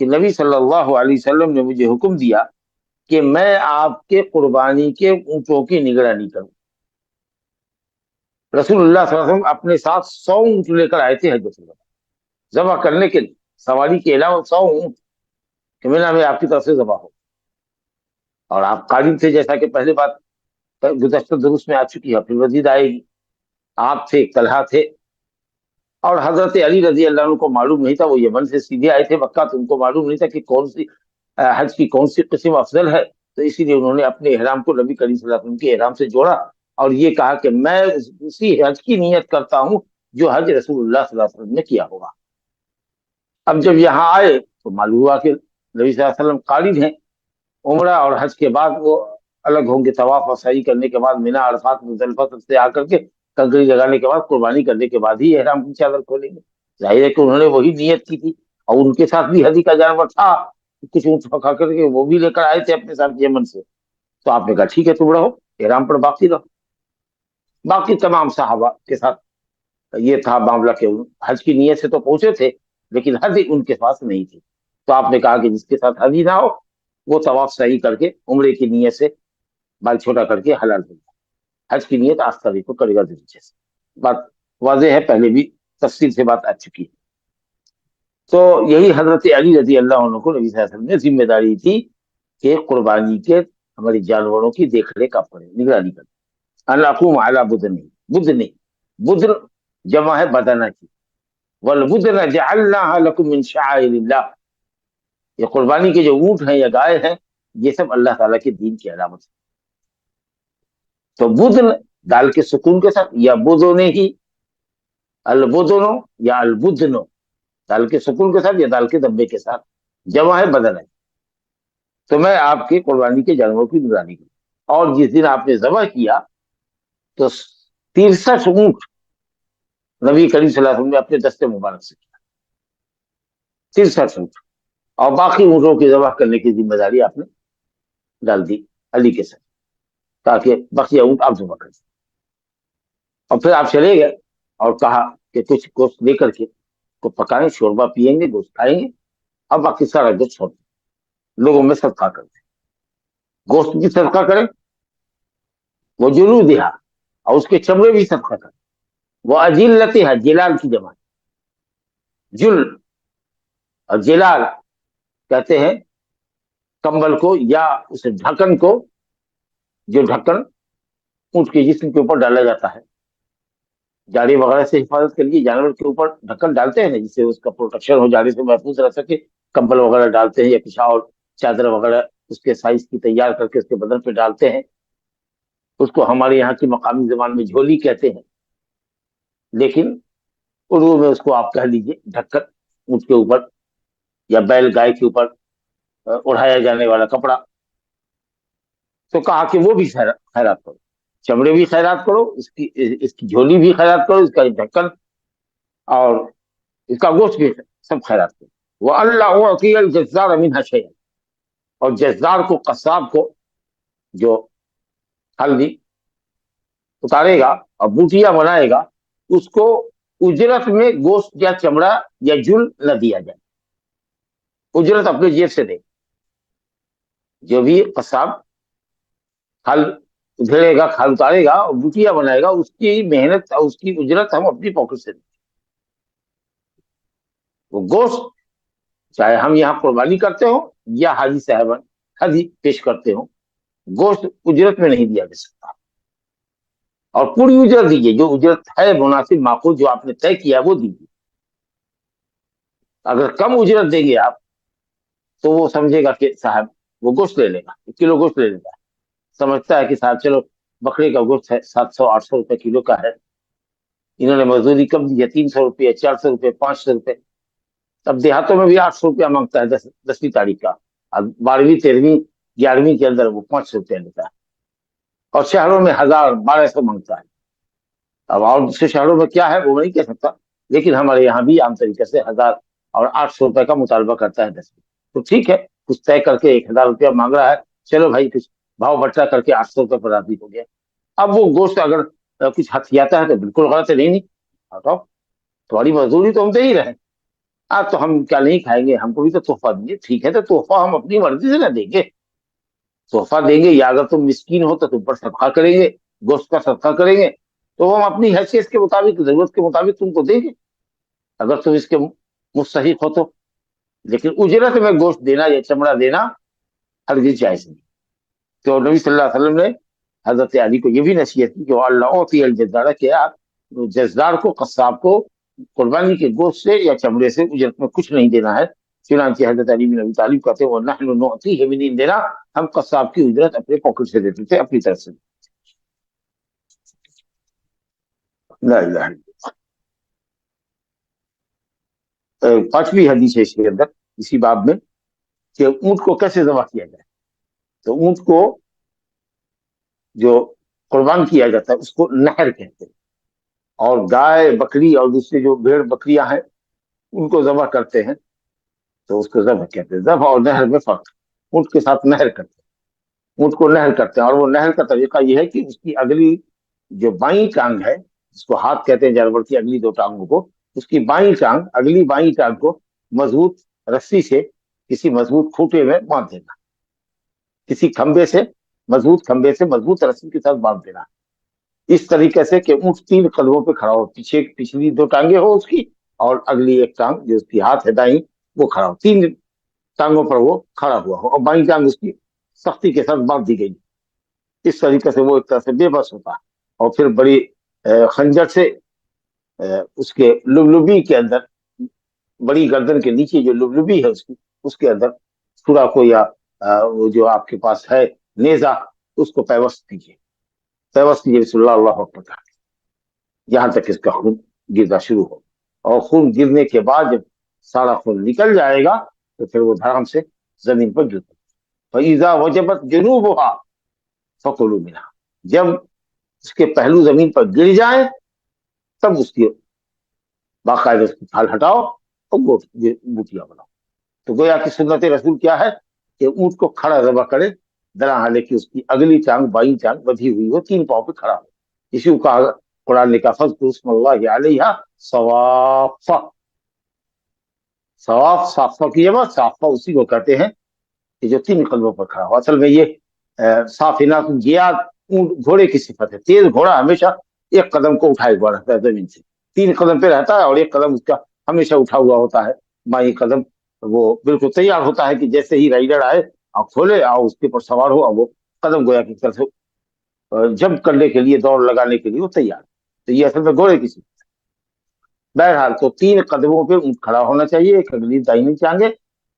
कि नबी सल्लल्लाहु अलैहि वसल्लम ने मुझे हुक्म दिया कि मैं आपके कुर्बानी के ऊँटों की निगरानी करूं। रसूलुल्लाह सल्लल्लाहु अलैहि वसल्लम अपने साथ 100 ऊँट लेकर आए थे हज जबा करने के लिए, सवारी के अलावा 100 ऊँट कि मिना में आपकी तरफ से जबा हो। और आप कारिम थे, जैसा कि पहले बात गुज़श्ता दुरुस्त में आ चुकी है, फिर मजीद आएगी। आप थे, तलहा थे, और हजरत अली रजी अल्लाह अन्हु को मालूम नहीं था, वो यमन से सीधे आए थे मक्का, तो उनको मालूम नहीं था कि कौन सी हज की कौन सी किस्म अफजल है। तो इसीलिए उन्होंने अपने एहराम को नबी करीम सल्लल्लाहु अलैहि वसल्लम के एहराम से जोड़ा, और ये कहा कि मैं उसी हज की नियत करता हूँ जो हज रसूलुल्लाह सल्लल्लाहु अलैहि वसल्लम ने किया होगा। अब जब यहाँ आए तो मालूम हुआ कि नबी सल्लल्लाहु अलैहि वसल्लम कारिन हैं, उम्रा और हज के बाद वो अलग होंगे, तवाफ और सही करने के बाद मिना, अरफात, मुज़दलिफा से आकर के कंकड़ी लगाने के बाद, कुर्बानी करने के बाद ही एहराम की चादर खोलेंगे। जाहिर है कि उन्होंने वही नियत की थी, और उनके साथ भी हदी का जानवर था, कुछ ऊँट पका करके वो भी लेकर आए थे अपने साथ यमन से। तो आपने कहा ठीक है तुम रहो, एहराम पर बाकी रहो। बाकी तमाम साहबा के साथ ये था मामला के हज की नियत से तो पहुंचे थे, लेकिन हदी उनके पास नहीं थी। तो आपने कहा कि जिसके साथ हदी ना हो वो तवाफ सही करके उम्रे की नियत से बाल छोटा करके हलाल हो जाए, हज की नियत आस्था को करेगा तरीके से। बात वाज़ेह है, पहले भी तफसील से बात आ चुकी है। तो यही हजरत अली रजी अल्लाह अन्हु को नबी सल्लल्लाहु अलैहि वसल्लम ने जिम्मेदारी थी कि कुर्बानी के हमारे जानवरों की देख रेख आप करें, निगरानी करें। अन अक़ूम अला बुदनी, बुदनी, बुदन जमा है बदना की। वलबुदन जअलनाहा लकुम मिन शआइरिल्लाह, ये कुर्बानी के जो ऊंट हैं या गाय हैं, ये सब अल्लाह ताला के दीन की अलामत है। तो बुदन दाल के सुकून के साथ, या बुदने ही, अलबुदनो या अलबुदनो, दाल के सुकून के साथ या दाल के दब्बे के साथ, जमा है बदन है। तो मैं आपके कुर्बानी के जानवरों की निगरानी करूँ। और जिस दिन आपने जबह किया तो 63 ऊंट नबी करीम सल्लल्लाहु अलैहि वसल्लम ने अपने दस्ते मुबारक से किया, 63 ऊंट। और बाकी ऊंटों की जबह करने की जिम्मेदारी आपने डाल दी अली के साथ, ताकि बकिया ऊंट आप जबह कर। और फिर आप चले गए और कहा कि कुछ गोश्त लेकर के को पकाएं, शोरबा पियेंगे, गोश्त खाएंगे, अब बाकी सारा गोश्त छोड़ लोगों में सदका कर दें। गोश्त भी सदका करें, वो जुलू दिहा, और उसके चमड़े भी सदका करें। वो अजिल्लती है, जिलाल की जमा, जुल और जिलाल कहते हैं कंबल को या उस ढक्कन को, जो ढक्कन ऊंट के जिस्म के ऊपर डाला जाता है जाड़े वगैरह से हिफाजत के लिए। जानवर के ऊपर ढक्कन डालते हैं ना, जिससे उसका प्रोटेक्शन हो, जाड़े से महफूज रह सके। कंबल वगैरह डालते हैं या कुछ और चादर वगैरह उसके साइज की तैयार करके उसके बदन पे डालते हैं। उसको हमारे यहाँ की मकामी जबान में झोली कहते हैं, लेकिन उर्दू में उसको आप कह लीजिए ढक्कन, ऊंट के ऊपर या बैल गाय के ऊपर उड़ाया जाने वाला कपड़ा। तो कहा कि वो भी खैरात करो, चमड़े भी खैरात करो, इसकी झोली भी खैरात करो, इसका ढक्कन और इसका गोश्त भी, सब खैरात करो। वो अल्लाह जज्जार मिनहा शैअन, और जज्जार को, कसाब को, जो हल्दी उतारेगा और बूटियां बनाएगा, उसको उजरत में गोश्त या चमड़ा या जुल न दिया जाए, उजरत अपने जेब से दे। जो भी कसाब हल उधेड़ेगा, खाल उतारेगा और बूटियां बनाएगा, उसकी मेहनत और उसकी उजरत हम अपनी पॉकेट से दें। वो गोश्त चाहे हम यहाँ कुर्बानी करते हो या हाजी साहब हदी पेश करते हो, गोश्त उजरत में नहीं दिया जा सकता। और पूरी उजरत दीजिए, जो उजरत है मुनासिब माकूल जो आपने तय किया वो दीजिए। अगर कम उजरत देंगे आप तो वो समझेगा कि साहब वो गोश्त ले लेगा, 1 किलो गोश्त ले लेगा, समझता है कि साहब चलो बकरे का गोश्त है 700-800 रुपए किलो का है, इन्होंने मजदूरी कम दी है, 300 रुपये, 400 रुपये, 500 रुपये। तब देहातों में भी 800 रुपया मांगता है 10वीं तारीख का, अब 12वीं 13वीं 11वीं के अंदर वो 500 रुपया लेता है। और शहरों में 1000-1200 मांगता है। अब और दूसरे शहरों में क्या है वो नहीं कह सकता, लेकिन हमारे यहाँ भी आम तरीके से 1000 और 800 रुपए का मुतालबा करता है 10वीं। तो ठीक है, कुछ तय करके 1000 रुपया मांग रहा है, चलो भाई कुछ भाव बट्टा करके 800 रुपये पर राजी हो गया। अब वो गोश्त अगर कुछ हथियाता है तो बिल्कुल गलत है, नहीं हटाओ, तुम्हारी मजदूरी तो हम दे ही रहे, आज तो हम क्या नहीं खाएंगे, हमको भी तो तोहफा दीजिए। ठीक है, तो तोहफा हम अपनी मर्जी से ना देंगे, तोहफा देंगे या अगर तुम मिस्कीन हो तो तुम पर सदका करेंगे, गोश्त का सदका करेंगे, तो हम अपनी हैसियत के मुताबिक, जरूरत के मुताबिक तुमको देंगे, अगर तुम इसके मुस्तहिक हो तो। लेकिन उजरत में गोश्त देना या चमड़ा देना हरगिज़ जायज नहीं। तो नबी सल्लल्लाहु अलैहि वसल्लम ने हजरत अली को यह भी नसीहत की कि अल्लाह जज्जारा, कि आप जज्जार को, कस्साब को कुर्बानी के गोश्त से या चमड़े से उजरत में कुछ नहीं देना है। चुनांचे हजरत अली बिन अबी तालिब कहते हैं, नहनु नुअतीहि मिन इंदिना, हम कस्साब की उजरत अपने पॉकेट से देते थे, अपनी तरफ से। ला इलाहा इल्लल्लाह। 5वीं हदीस है इसके अंदर, इसी बाब में, कि ऊंट को कैसे जबा किया जाए। तो ऊंट को जो कुर्बान किया जाता है उसको नहर कहते हैं, और गाय बकरी और दूसरी जो भेड़ बकरियां हैं उनको जबा करते हैं तो उसको जबह कहते हैं। जबह और नहर में फर्क, ऊंट के साथ नहर करते हैं, ऊंट को नहर करते हैं। और वो नहर का तरीका यह है कि उसकी अगली जो बाई टांग है, जिसको हाथ कहते हैं जानवर की अगली 2 टांगों को, उसकी बाई टांग, अगली बाई टांग को मजबूत रस्सी से, किसी मजबूत खूंटे में बांध देना, किसी खंबे से, मजबूत खंबे से मजबूत रस्सी के साथ बांध देना, इस तरीके से कि ऊंट 3 कदमों पे खड़ा हो, पीछे पिछली 2 टांगे हो उसकी, और अगली एक टांग जो उसकी हाथ है दाई वो खड़ा हो, 3 टांगों पर वो खड़ा हुआ हो, और बाई टांग उसकी सख्ती के साथ बांध दी गई। इस तरीके से वो एक तरह से बेबस होता है, और फिर बड़ी खंजर से اس کے لبلبی کے اندر، بڑی گردن کے نیچے جو لبلبی ہے اس کے اندر سورا کو یا وہ جو آپ کے پاس ہے نیزہ، اس کو پیوست کیجیے بسم اللہ اللہ اکبر کہا، یہاں تک اس کا خون گرنا شروع ہو، اور خون گرنے کے بعد جب سارا خون نکل جائے گا تو پھر وہ دھڑام سے زمین پر گر پڑے، فَإِذَا وَجَبَتْ جُنُوبُهَا فَكُلُوا مِنْهَا، جب اس کے پہلو زمین پر گر جائیں تب اس کی باقاعدہ اس کی کھال ہٹاؤ اور بوٹیاں بناؤ۔ تو گویا کہ سنت رسول کیا ہے کہ اونٹ کو کھڑا ذبح کرے، درا حالے کہ اس کی اگلی ٹانگ بائیں ٹانگ بدھی ہوئی ہو، 3 پاؤں پہ کھڑا ہو، اسی کو کہا قرآن نے کہا فذکروا اسم اللہ علیہا صوافا، صواف صافہ کی جمع، صافہ اسی کو کہتے ہیں کہ جو 3 قدموں پر کھڑا ہو۔ اصل میں یہ صافنات جیاد اونٹ گھوڑے کی صفت ہے، تیز گھوڑا ہمیشہ ایک قدم کو اٹھائے ہوا رہتا ہے زمین سے، 3 قدم پہ رہتا ہے اور ایک قدم اس کا ہمیشہ اٹھا ہوا ہوتا ہے، بائیں قدم وہ بالکل تیار ہوتا ہے کہ جیسے ہی رائڈر آئے اور کھولے اور اس کے اوپر سوار ہو، اور وہ قدم گویا کی طرف جمپ کرنے کے لیے، دوڑ لگانے کے لیے وہ تیار، تو یہ اصل میں گھوڑے کی صفت ہے۔ بہرحال تو 3 قدموں پہ اونٹ کھڑا ہونا چاہیے، ایک اگلی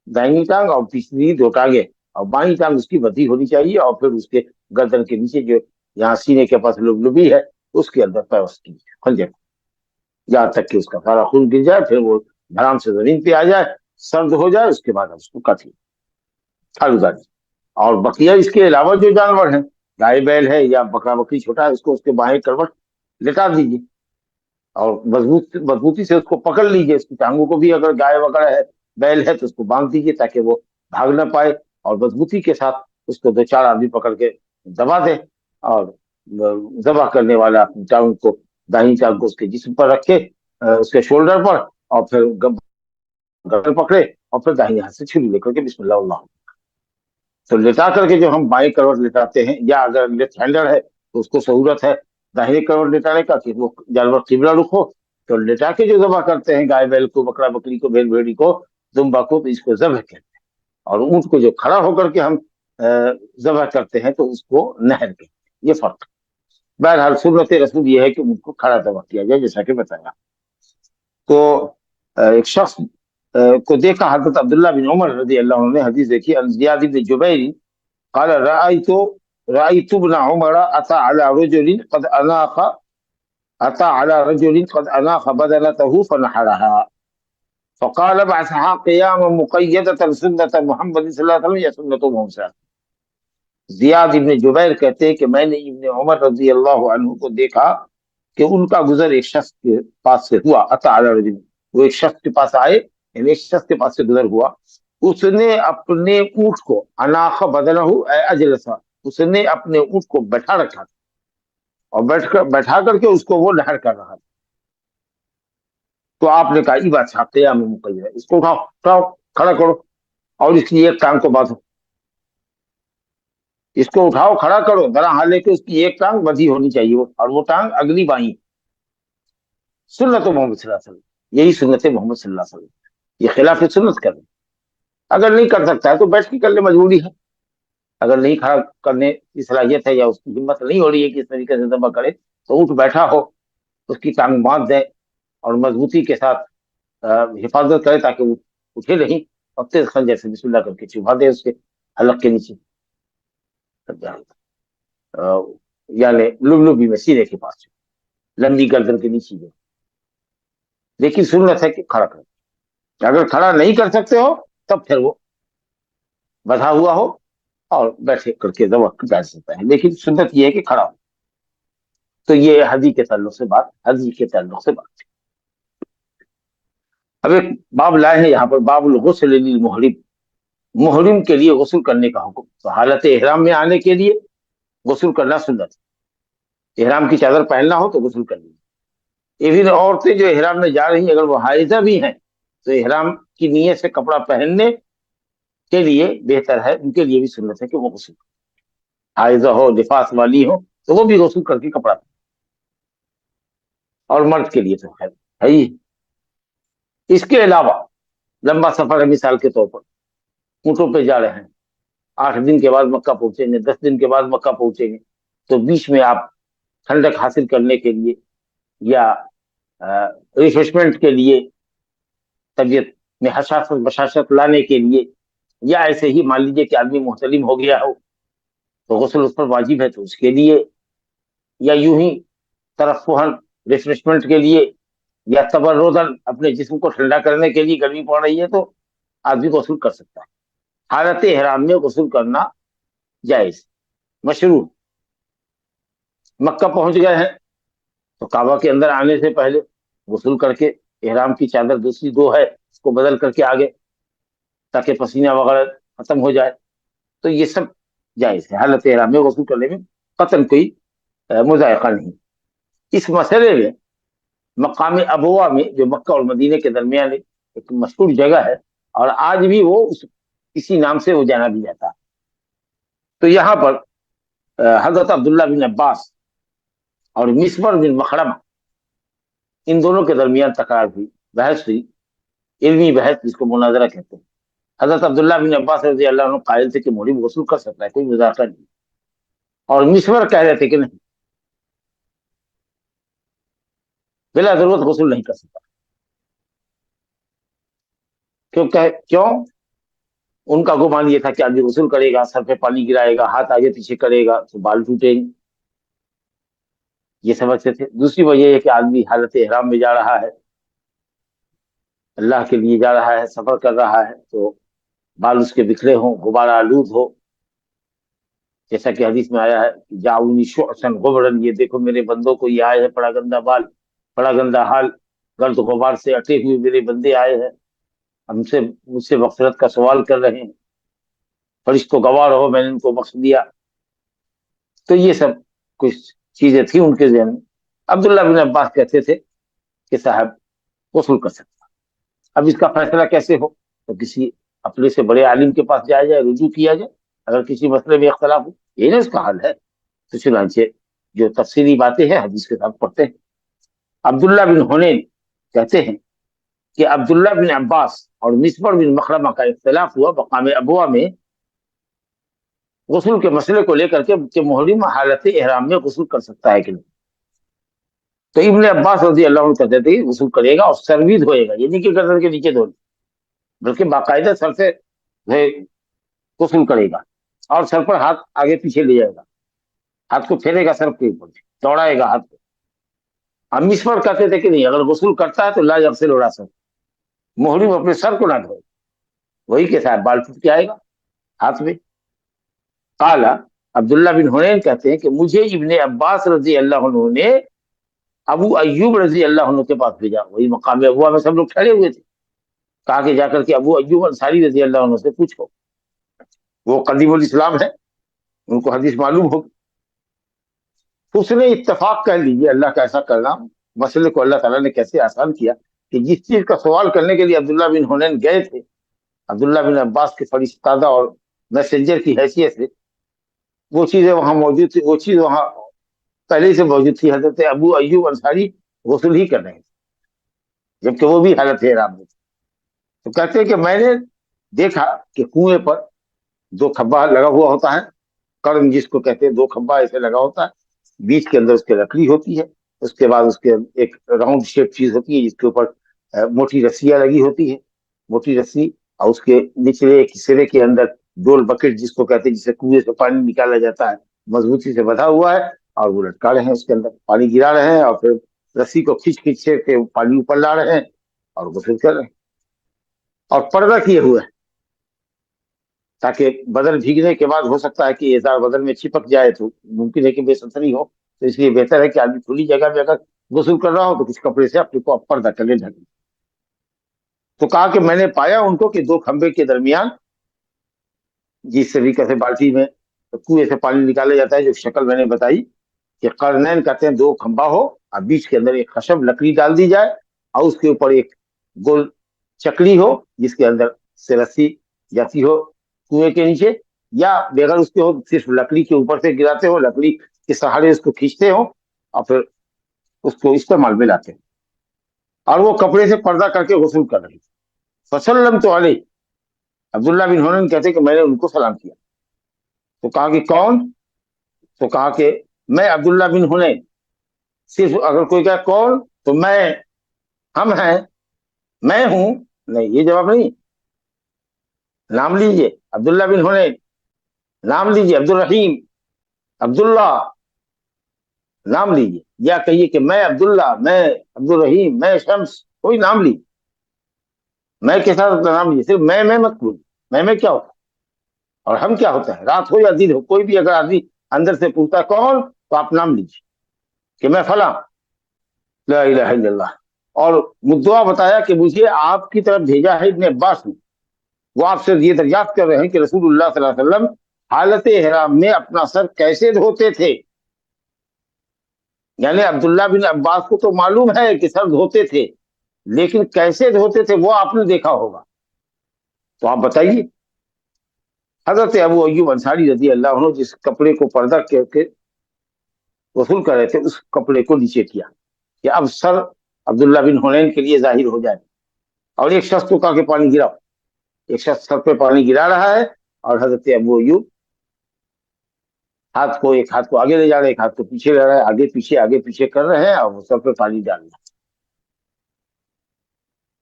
دائنی ٹانگ اور پچھلی 2 ٹانگیں، اور بائیں ٹانگ اس کی بدھی ہونی چاہیے، اور پھر اس کے گردن کے نیچے جو یہاں سینے کے پاس لبلبی ہے اس کے اندر پیوست کیجیے خنجر، یہاں تک کہ اس کا سارا خون گر جائے، پھر وہ آرام سے زمین پہ آ جائے، سرد ہو جائے، اس کے بعد اس کو کاٹیے ڈالی۔ اور بقیہ اس کے علاوہ جو جانور ہیں، گائے بیل ہے یا بکرا بکری چھوٹا ہے، اس کو اس کے بائیں کروٹ لٹا دیجیے اور مضبوطی سے اس کو پکڑ لیجیے، اس کی ٹانگوں کو بھی، اگر گائے وغیرہ ہے بیل ہے تو اس کو باندھ دیجیے تاکہ وہ بھاگ نہ پائے، اور مضبوطی کے ساتھ اس کو 2-4 آدمی پکڑ کے دبا دے، اور ذبح کرنے والا اپنی ٹانگ کو، دائیں ٹانگ کو اس کے جسم پر رکھے، اس کے شولڈر پر، اور پھر گردن پکڑے، اور پھر دائیں ہاتھ سے چھری لے کر کے بسم اللہ اللہ، تو لٹا کر کے جو ہم بائیں کروٹ لٹاتے ہیں، یا اگر لیفٹ ہینڈر ہے تو اس کو سہولت ہے داہنے کروٹ لٹانے کا کہ وہ جانور قبلہ رخ ہو، تو لٹا کے جو ذبح کرتے ہیں گائے بیل کو، بکرا بکری کو، بھیڑ بھیڑی کو، دمبا کو، تو اس کو ذبح کہتے ہیں، اور اونٹ کو جو کھڑا ہو کر کے ہم ذبح کرتے ہیں تو اس کو نہر کہتے ہیں، یہ فرق۔ بہرحال سنت رسول یہ ہے کہ اونٹ کو کھڑا ذبح کیا جائے جیسا کہ بتایا۔ تو ایک شخص کو دیکھا، حضرت عبداللہ بن عمر رضی اللہ عنہ نے حدیث دیکھی، زیاد بن جبیر قال رأيت ابن عمر أتى على رجل قد أناخ بدنته فنحرها فقال بعثها قياما مقيدة سنة محمد صلی اللہ علیہ وسلم یا سنة محمد۔ زیاد ابن جبیر کہتے ہیں کہ میں نے ابن عمر رضی اللہ عنہ کو دیکھا کہ ان کا گزر ایک شخص کے پاس سے ہوا، أتى على رجل، وہ ایک شخص کے پاس آئے، یعنی ایک شخص کے پاس سے گزر ہوا، اس نے اپنے اونٹ کو اناخ بدنہ اجلسا، اس نے اپنے اونٹ کو بیٹھا رکھا تھا، اور بیٹھا کر کے اس کو وہ نہر کر رہا تھا، تو آپ نے کہا ای بات قیام مقید ہے، اس کو اٹھاؤ کھڑا کرو، اور اس کی ایک ٹانگ کو باندھو، اس کو اٹھاؤ کھڑا کرو، درا حالے کہ اس کی ایک ٹانگ بدھی ہونی چاہیے، اور وہ ٹانگ اگلی بائیں، سنت محمد صلی اللہ علیہ وسلم، یہی سنت محمد صلی اللہ علیہ وسلم، یہ خلاف سنت کریں۔ اگر نہیں کر سکتا ہے تو بیٹھ کے کر لے، مجبوری ہے، اگر نہیں کھڑا کرنے کی صلاحیت ہے یا اس کی ہمت نہیں ہو رہی ہے کہ اس طریقے سے ذبح کرے، تو اونٹ بیٹھا ہو، اس کی ٹانگ باندھ دے اور مضبوطی کے ساتھ حفاظت کرے تاکہ وہ اٹھے نہیں، اور تیز خنجر سے بسم اللہ کر کے چبھا دے اس کے حلق کے نیچے، یعنی لبلبی میں، سینے کے پاس، لمبی گردن کے نیچے، لیکن سنت ہے کہ کھڑا کرے، اگر کھڑا نہیں کر سکتے ہو تب پھر وہ بندھا ہوا ہو اور بیٹھے کر کے ذبح جا سکتا ہے، لیکن سنت یہ ہے کہ کھڑا ہو۔ تو یہ حدیث کے تعلق سے بات۔ اب ایک باب لائے ہیں یہاں پر، باب الغسل للمحرم، محرم کے لیے غسل کرنے کا حکم۔ تو حالت احرام میں آنے کے لیے غسل کرنا سنت ہے، احرام کی چادر پہننا ہو تو غسل کر لیجیے۔ ایون عورتیں جو احرام میں جا رہی ہیں، اگر وہ حائضہ بھی ہیں تو احرام کی نیت سے کپڑا پہننے کے لیے بہتر ہے، ان کے لیے بھی سنت ہے کہ وہ غسل، حائضہ ہو، نفاس والی ہو تو وہ بھی غسل کر کے کپڑا، اور مرد کے لیے تو خیر ہے ہی۔ اس کے علاوہ لمبا سفر ہے، مثال کے طور پر اونٹوں پہ جا رہے ہیں، 8 دن کے بعد مکہ پہنچیں گے، 10 دن کے بعد مکہ پہنچیں گے، تو بیچ میں آپ ٹھنڈک حاصل کرنے کے لیے یا ریفریشمنٹ کے لیے، طبیعت میں حساست بشاشت لانے کے لیے، یا ایسے ہی مان لیجیے کہ آدمی محتلم ہو گیا ہو تو غسل اس پر واجب ہے تو اس کے لیے، یا یوں ہی ترفہن ریفریشمنٹ کے لیے، یا تبردن اپنے جسم کو ٹھنڈا کرنے کے لیے گرمی پڑ رہی ہے تو آدمی غسل کر سکتا ہے۔ حالت احرام میں غسل کرنا جائز، مشروع۔ مکہ پہنچ گئے ہیں تو کعبہ کے اندر آنے سے پہلے غسل کر کے احرام کی چادر دوسری دو ہے اس کو بدل کر کے آگے، تاکہ پسینہ وغیرہ ختم ہو جائے، تو یہ سب جائز ہے۔ حالت احرام میں غسل کرنے میں قطعاً کوئی مذائقہ نہیں۔ اس مسئلے میں مقام ابوا میں، جو مکہ اور مدینہ کے درمیان ایک مشہور جگہ ہے، اور آج بھی وہ اسی نام سے وہ جانا بھی جاتا ہے، تو یہاں پر حضرت عبداللہ بن عباس اور مسور بن مخرمہ ان دونوں کے درمیان تکرار ہوئی، بحث ہوئی، علمی بحث جس کو مناظرہ کہتے ہیں۔ حضرت عبداللہ بن عباس رضی اللہ عنہ قائل تھے کہ محرم غسل کر سکتا ہے، کوئی مذاکرہ نہیں، اور مسور کہہ رہے تھے کہ نہیں، بلا ضرورت غسل نہیں کر سکتا۔ کیوں؟ ان کا گمان یہ تھا کہ آدمی غسل کرے گا، سر پہ پانی گرائے گا، ہاتھ آگے پیچھے کرے گا تو بال ٹوٹیں گے، یہ سمجھتے تھے۔ دوسری وجہ یہ کہ آدمی حالت احرام میں جا رہا ہے، اللہ کے لیے جا رہا ہے، سفر کر رہا ہے، تو بال اس کے بکھرے ہوں، غبار آلود ہو، جیسا کہ حدیث میں آیا ہے جاؤنی شعثا غبرن، یہ دیکھو میرے بندوں کو یہ آئے ہیں بڑا گندا بال، بڑا گندا حال، گرد غبار سے اٹے ہوئے میرے بندے آئے ہیں، مجھ سے مغفرت کا سوال کر رہے ہیں، فرشتوں گواہ رہو میں نے ان کو بخش دیا۔ تو یہ سب کچھ چیزیں تھیں ان کے ذہن میں۔ عبداللہ بن عباس کہتے تھے کہ صاحب غسل کر سکتا، اب اس کا فیصلہ کیسے ہو تو کسی اپنے سے بڑے عالم کے پاس جایا جائے، رجوع کیا جائے، اگر کسی مسئلے میں اختلاف ہو، یہ نا اس کا حل ہے۔ تو چنانچہ جو تفصیلی باتیں ہیں حدیث کے ساتھ پڑھتے ہیں۔ عبداللہ بن حنین کہتے ہیں کہ عبداللہ بن عباس اور مسور بن مخرمہ کا اختلاف ہوا مقام ابوا میں غسل کے مسئلے کو لے کر کے کہ محرم حالت احرام میں غسل کر سکتا ہے کہ نہیں۔ تو ابن عباس رضی اللہ عنہ کہتے تھے غسل کرے گا اور سروید ہوئے گا، یہ نہیں کہ گردن کے نیچے دھونے، بلکہ باقاعدہ سر سے غسل کرے گا اور سر پر ہاتھ آگے پیچھے لے جائے گا، ہاتھ کو پھیرے گا سر کے اوپر، دوڑائے گا ہاتھ کو۔ ہم مسور کہتے تھے کہ نہیں، اگر غسل کرتا ہے تو لا یغسل راسہ، محرم اپنے سر کو نہ دھوئے، وہی کے ساتھ بال ٹوٹ کے آئے گا ہاتھ میں۔ قال عبداللہ بن حنین کہتے ہیں کہ مجھے ابن عباس رضی اللہ عنہ نے ابو ایوب رضی اللہ عنہ کے پاس بھیجا، وہی مقام ابوا میں سب لوگ ٹھہرے ہوئے تھے، کہا کہ جا کر کے ابو ایوب انصاری رضی اللہ عنہ سے پوچھو، وہ قدیم الاسلام ہے، ان کو حدیث معلوم ہوگی۔ اس نے اتفاق کر لیجیے، اللہ کا ایسا کرنا، مسئلے کو اللہ تعالیٰ نے کیسے آسان کیا کہ جس چیز کا سوال کرنے کے لیے عبداللہ بن حنین گئے تھے، عبداللہ بن عباس کے فرستادہ اور میسنجر کی حیثیت سے وہ چیزیں وہاں موجود تھی، وہ چیز وہاں پہلے سے موجود تھی۔ حضرت ابو ایوب انصاری غسل ہی کر رہے تھے جبکہ وہ بھی حالت احرام میں تھے۔ تو کہتے ہیں کہ میں نے دیکھا کہ کنویں پر دو کھمبا لگا ہوا ہوتا ہے، کرم جس کو کہتے ہیں، دو کھمبا ایسے لگا ہوتا ہے، بیچ کے اندر اس کے لکڑی ہوتی ہے، اس کے بعد اس کے ایک راؤنڈ شیپ چیز ہوتی ہے جس کے اوپر موٹی رسیاں لگی ہوتی ہے، موٹی رسی، اور اس کے نچلے ایک سرے کے اندر ڈول بکٹ جس کو کہتے ہیں، جسے کنویں سے پانی نکالا جاتا ہے، مضبوطی سے بندھا ہوا ہے، اور وہ لٹکا رہے ہیں، اس کے اندر پانی گرا رہے ہیں، اور پھر رسی کو کھینچ کے پانی اوپر لا رہے ہیں اور غسل کر رہے ہیں، اور پردہ کیے ہوئے ہیں تاکہ بدن بھیگنے کے بعد ہو سکتا ہے کہ ازار بدن میں چپک جائے تو ممکن ہے کہ بے ستری ہو، تو اس لیے بہتر ہے کہ آدمی کھلی جگہ میں اگر غسل کر رہا ہو تو کچھ کپڑے سے اپنے کو پردہ کر لے، ڈھک۔ تو کہا کہ میں نے پایا ان کو کہ دو کھمبے کے درمیان، جس طریقے سے بالٹی میں کنویں سے پانی نکالا جاتا ہے، جو شکل میں نے بتائی کہ قرنین کہتے ہیں، دو کھمبا ہو اور بیچ کے اندر ایک خشب لکڑی ڈال دی جائے اور اس کے اوپر ایک گول چکری ہو جس کے اندر سے رسی جاتی ہو کنویں کے نیچے، یا بغیر اس کے ہو، صرف لکڑی کے اوپر سے گراتے ہو، لکڑی کے سہارے اس کو کھینچتے ہو اور پھر اس کو استعمال میں لاتے ہو، اور وہ کپڑے سے پردہ کر کے غسل کر رہی تھی۔ فسلمت علیہ، عبداللہ بن حنین کہتے کہ میں نے ان کو سلام کیا، تو کہا کہ کون؟ تو کہا کہ میں عبداللہ بن حنین۔ صرف اگر کوئی کہا کون تو میں हम हैं, मैं हूं, नहीं, ये जवाब नहीं। नाम लीजिए, अब्दुल्ला बिन हुनैन, नाम लीजिए, अब्दुल रहीम, अब्दुल्ला, नाम लीजिए, या कहिए कि मैं अब्दुल्ला, मैं अब्दुल रहीम, मैं शम्स, कोई नाम लीजिए, मैं के साथ अपना नाम लीजिए, सिर्फ मैं मत बोलिए। मैं क्या होता है और हम क्या होता है, रात हो या दिन हो, कोई भी अगर आदमी अंदर से पूछता है कौन, तो आप नाम लीजिए कि मैं फला, ला इलाहा इल्लल्लाह। और मुद्दा बताया कि मुझे आपकी तरफ भेजा है इब्न अब्बास ने, वो आपसे ये दरियाफ्त कर रहे हैं कि रसूलुल्लाह सल्लल्लाहु अलैहि वसल्लम हालत इहराम में अपना सर कैसे धोते थे। यानी अब्दुल्ला बिन अब्बास को तो मालूम है कि सर धोते थे, लेकिन कैसे धोते थे वो आपने देखा होगा, तो आप बताइए। हजरत अबू अय्यूब अंसारी रजी अल्लाह अन्हु जिस कपड़े को पर्दा करके वसूल कर रहे थे, उस कपड़े को नीचे किया कि अब सर अब्दुल्ला बिन हुनैन के लिए जाहिर हो जाए। और एक शख्स को कहा कि पानी गिराओ, एक शख्स सर पे पानी गिरा रहा है, और हजरत अबू अय्यूब हाथ को, एक हाथ को आगे ले जा रहे हैं, एक हाथ को पीछे ले रहे हैं, आगे पीछे कर रहे हैं, और वो सर पे पानी डाल रहे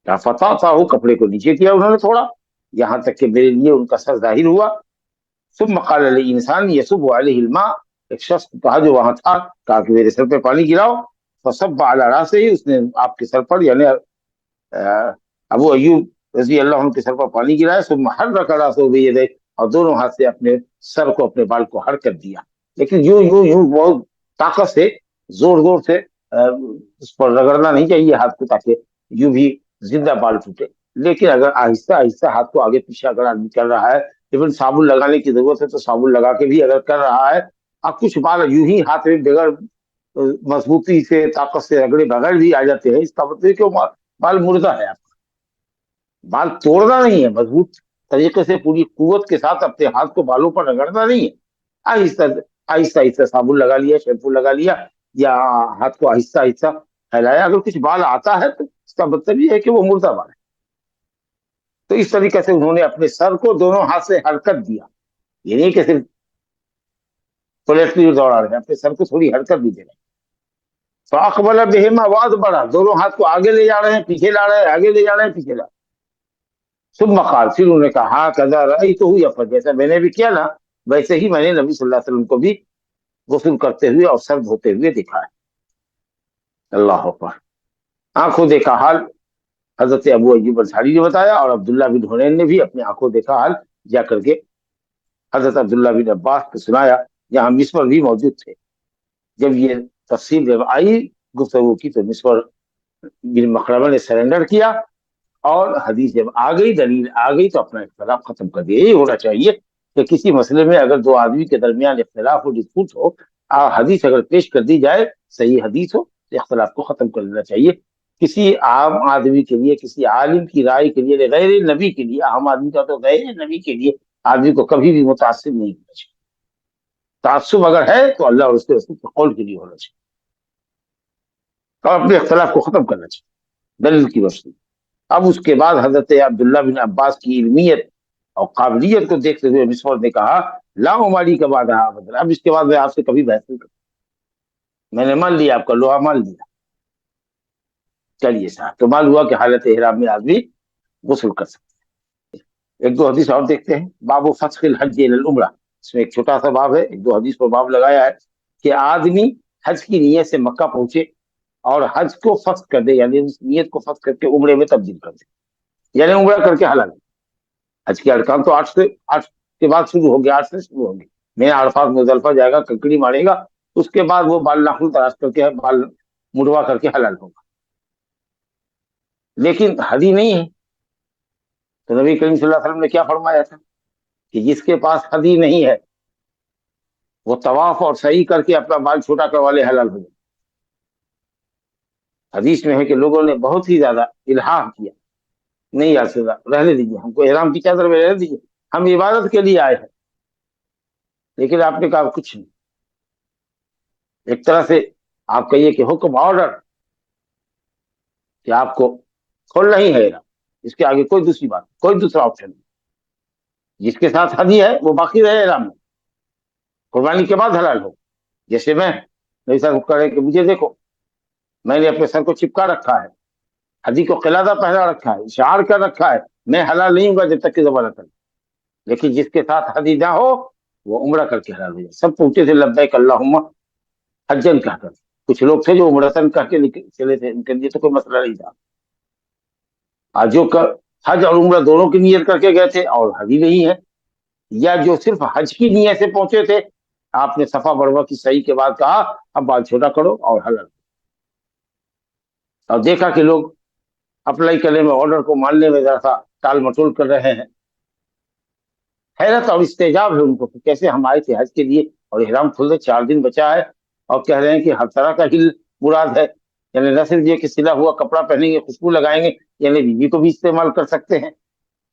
हैं। फता था, वो कपड़े को नीचे किया उन्होंने थोड़ा, यहां तक कि मेरे लिए उनका सर जाहिर हुआ। सुम्मा क़ाल इंसान यसुब्बु अलैहि अल-मा, एक शख्स को कहा जो वहां था, कहा कि मेरे सर पे पानी गिराओ। फसब्ब अला रासिही, उसने आपके सर पर, यानी अबू अय्यूब रजी अल्लाह अन्हु के सर पर पानी गिराया। सुम्मा हर्रक रासहु बियदिही, और दोनों हाथ से अपने सर को, अपने बाल को हरकत दिया, लेकिन यूं यूं यूं बहुत ताकत से, जोर जोर से उस पर रगड़ना नहीं चाहिए हाथ को, ताकि यूं भी जिंदा बाल टूटे। लेकिन अगर आहिस्ता आहिस्ता हाथ को आगे पीछे अगर आदमी कर रहा है, इवन साबुन लगाने की जरूरत है तो साबुन लगा के भी अगर कर रहा है, अब कुछ बाल यूं ही हाथ में बगैर मजबूती से, ताकत से रगड़े बगैर भी आ जाते हैं, इसका मतलब क्यों बाल मुर्दा है आपका। बाल तोड़ना नहीं है, मजबूत तरीके से पूरी कुवत के साथ अपने हाथ को बालों पर रगड़ना नहीं है। आहिस्ता आहिस्ता आहिस्ता साबुन लगा लिया, शैम्पू लगा लिया, या हाथ को आहिस्ता आहिस्ता फैलाया। अगर कुछ बाल आता है तो इसका मतलब ये है कि वो मुर्दा बाल है। तो इस तरीके से उन्होंने अपने सर को दोनों हाथ से हरकत दिया, ये नहीं कि सिर्फ पलटती दौड़ा रहे हैं, अपने सर को थोड़ी हरकत भी दे रहे हैं। तो अकबल बेहिमा वाद बढ़ा, दोनों हाथ को आगे ले जा रहे हैं, पीछे ला रहे हैं, आगे ले जा रहे हैं, पीछे ला। सुम्मा क़ाल, फिर उन्होंने कहा हाँ कज़ा रअयतुहु यफ़अल, जैसा मैंने भी किया ना, वैसे ही मैंने नबी सल्लल्लाहु अलैहि वसल्लम को भी गुस्ल करते हुए और सर धोते हुए देखा है। अल्लाह अकबर। आंखों देखा हाल हजरत अबू अय्यूब अंसारी ने बताया, और अब्दुल्ला बिन हुनैन ने भी अपनी आंखों देखा हाल जा करके हजरत अब्दुल्ला बिन अब्बास को सुनाया, जहां मिस्वर भी मौजूद थे। जब ये तफसील जब आई गुफ्तगू की, तो मिस्वर बिन मखरमा ने सरेंडर किया, और हदीस जब आ गई, दलील आ गई, तो अपना इख्तलाफ खत्म कर दिया। यही होना चाहिए कि किसी मसले में अगर दो आदमी के दरमियान इख्तलाफ हो, डिस्प्यूट हो, हदीस अगर पेश कर दी जाए, सही हदीस हो, तो इख्तलाफ को खत्म कर देना चाहिए। किसी आम आदमी के लिए, किसी आलिम की राय के लिए, गैर नबी के लिए, आम आदमी का तो गैर नबी के लिए आदमी को कभी भी मुतासिब नहीं होना चाहिए। तासुब अगर है तो अल्लाह और उसके रसूल के कौल के लिए होना चाहिए, और अपने इख्तलाफ को खत्म करना चाहिए दलील की रोशनी। अब उसके बाद हजरत अब्दुल्ला बिन अब्बास की इल्मियत और काबिलियत को देखते हुए मिस्वर ने कहा, ला उमारी का बाद अब इसके बाद मैं आपसे कभी बहस नहीं करूं, मैंने मान लिया, आपका लोहा मान लिया। चलिए साहब, तो मालूम हुआ कि हालत इहराम में आदमी गुस्ल कर सकते हैं। एक दो हदीस और देखते हैं। बाबू फस्खिल हज इलल उम्रा, इसमें एक छोटा सा बाब है, एक दो हदीस पर बाब लगाया है कि आदमी हज की नीयत से मक्का पहुंचे और हज को फस्ख कर दे, यानी उस नीयत को फस्ख करके उम्रे में तब्दील कर दे, यानी उम्रा करके हलाल। हज के अरकान तो 8 के बाद शुरू होंगे, 8 से शुरू होंगे। मैं अरफात मुजल्फा जाएगा, कंकड़ी मारेगा, उसके बाद वो बाल नाखून तराश करके, बाल मुड़वा करके हलाल होगा। लेकिन हदी नहीं है, तो नबी करीम सल्लल्लाहु अलैहि वसल्लम ने क्या फरमाया था कि जिसके पास हदी नहीं है वो तवाफ और सही करके अपना बाल छोटा करवा ले, हलाल हो जाए। हदीस में है कि लोगों ने बहुत ही ज्यादा इल्हाह किया, नहीं यार रहने दीजिए, हमको इहराम की चादर में रहने दीजिए, हम इबादत के लिए आए हैं। लेकिन आपने कहा कुछ नहीं, एक तरह से आप कहिए कि हुक्म, ऑर्डर, कि आपको खोलना ही है इहराम, इसके आगे कोई दूसरी बात, कोई दूसरा ऑप्शन नहीं। जिसके साथ हदी है वो बाकी रहे इहराम में, कुर्बानी के बाद हलाल हो। जैसे मैं, मेरे साथ कह रहे कि मुझे देखो, मैंने अपने सर को चिपका रखा है, हाजी को क़िलादा पहना रखा है, इशार कर रखा है, मैं हलाल नहीं होगा जब तक कि ज़बह न करूं। लेकिन जिसके साथ हाजी ना हो वो उम्रा करके हलाल हो जाए। सब पूछते थे लब्बैक अल्लाहुम्मा हज्जन कहकर। कुछ लोग थे जो उम्रतन कह के चले थे, उनके लिए तो कोई मसला नहीं था। आज जो हज और उम्र दोनों की नियत करके गए थे और हाजी नहीं है, या जो सिर्फ हज की नियत से पहुंचे थे, आपने सफा मरवा की सही के बाद कहा अब बाल छोटा करो और हलाल। और देखा कि लोग अप्लाई करने में, ऑर्डर को मानने में जरा सा टाल मटोल कर रहे हैं। हैरत और इस्तेजाब है उनको कि कैसे हम आए थे हज के लिए और इहराम खुलने 4 दिन बचा है और कह रहे हैं कि हर तरह का हिल मुराद है, यानी न सिर्फ ये कि सिला हुआ कपड़ा पहनेंगे, खुशबू लगाएंगे, यानी बीवी को भी इस्तेमाल कर सकते हैं।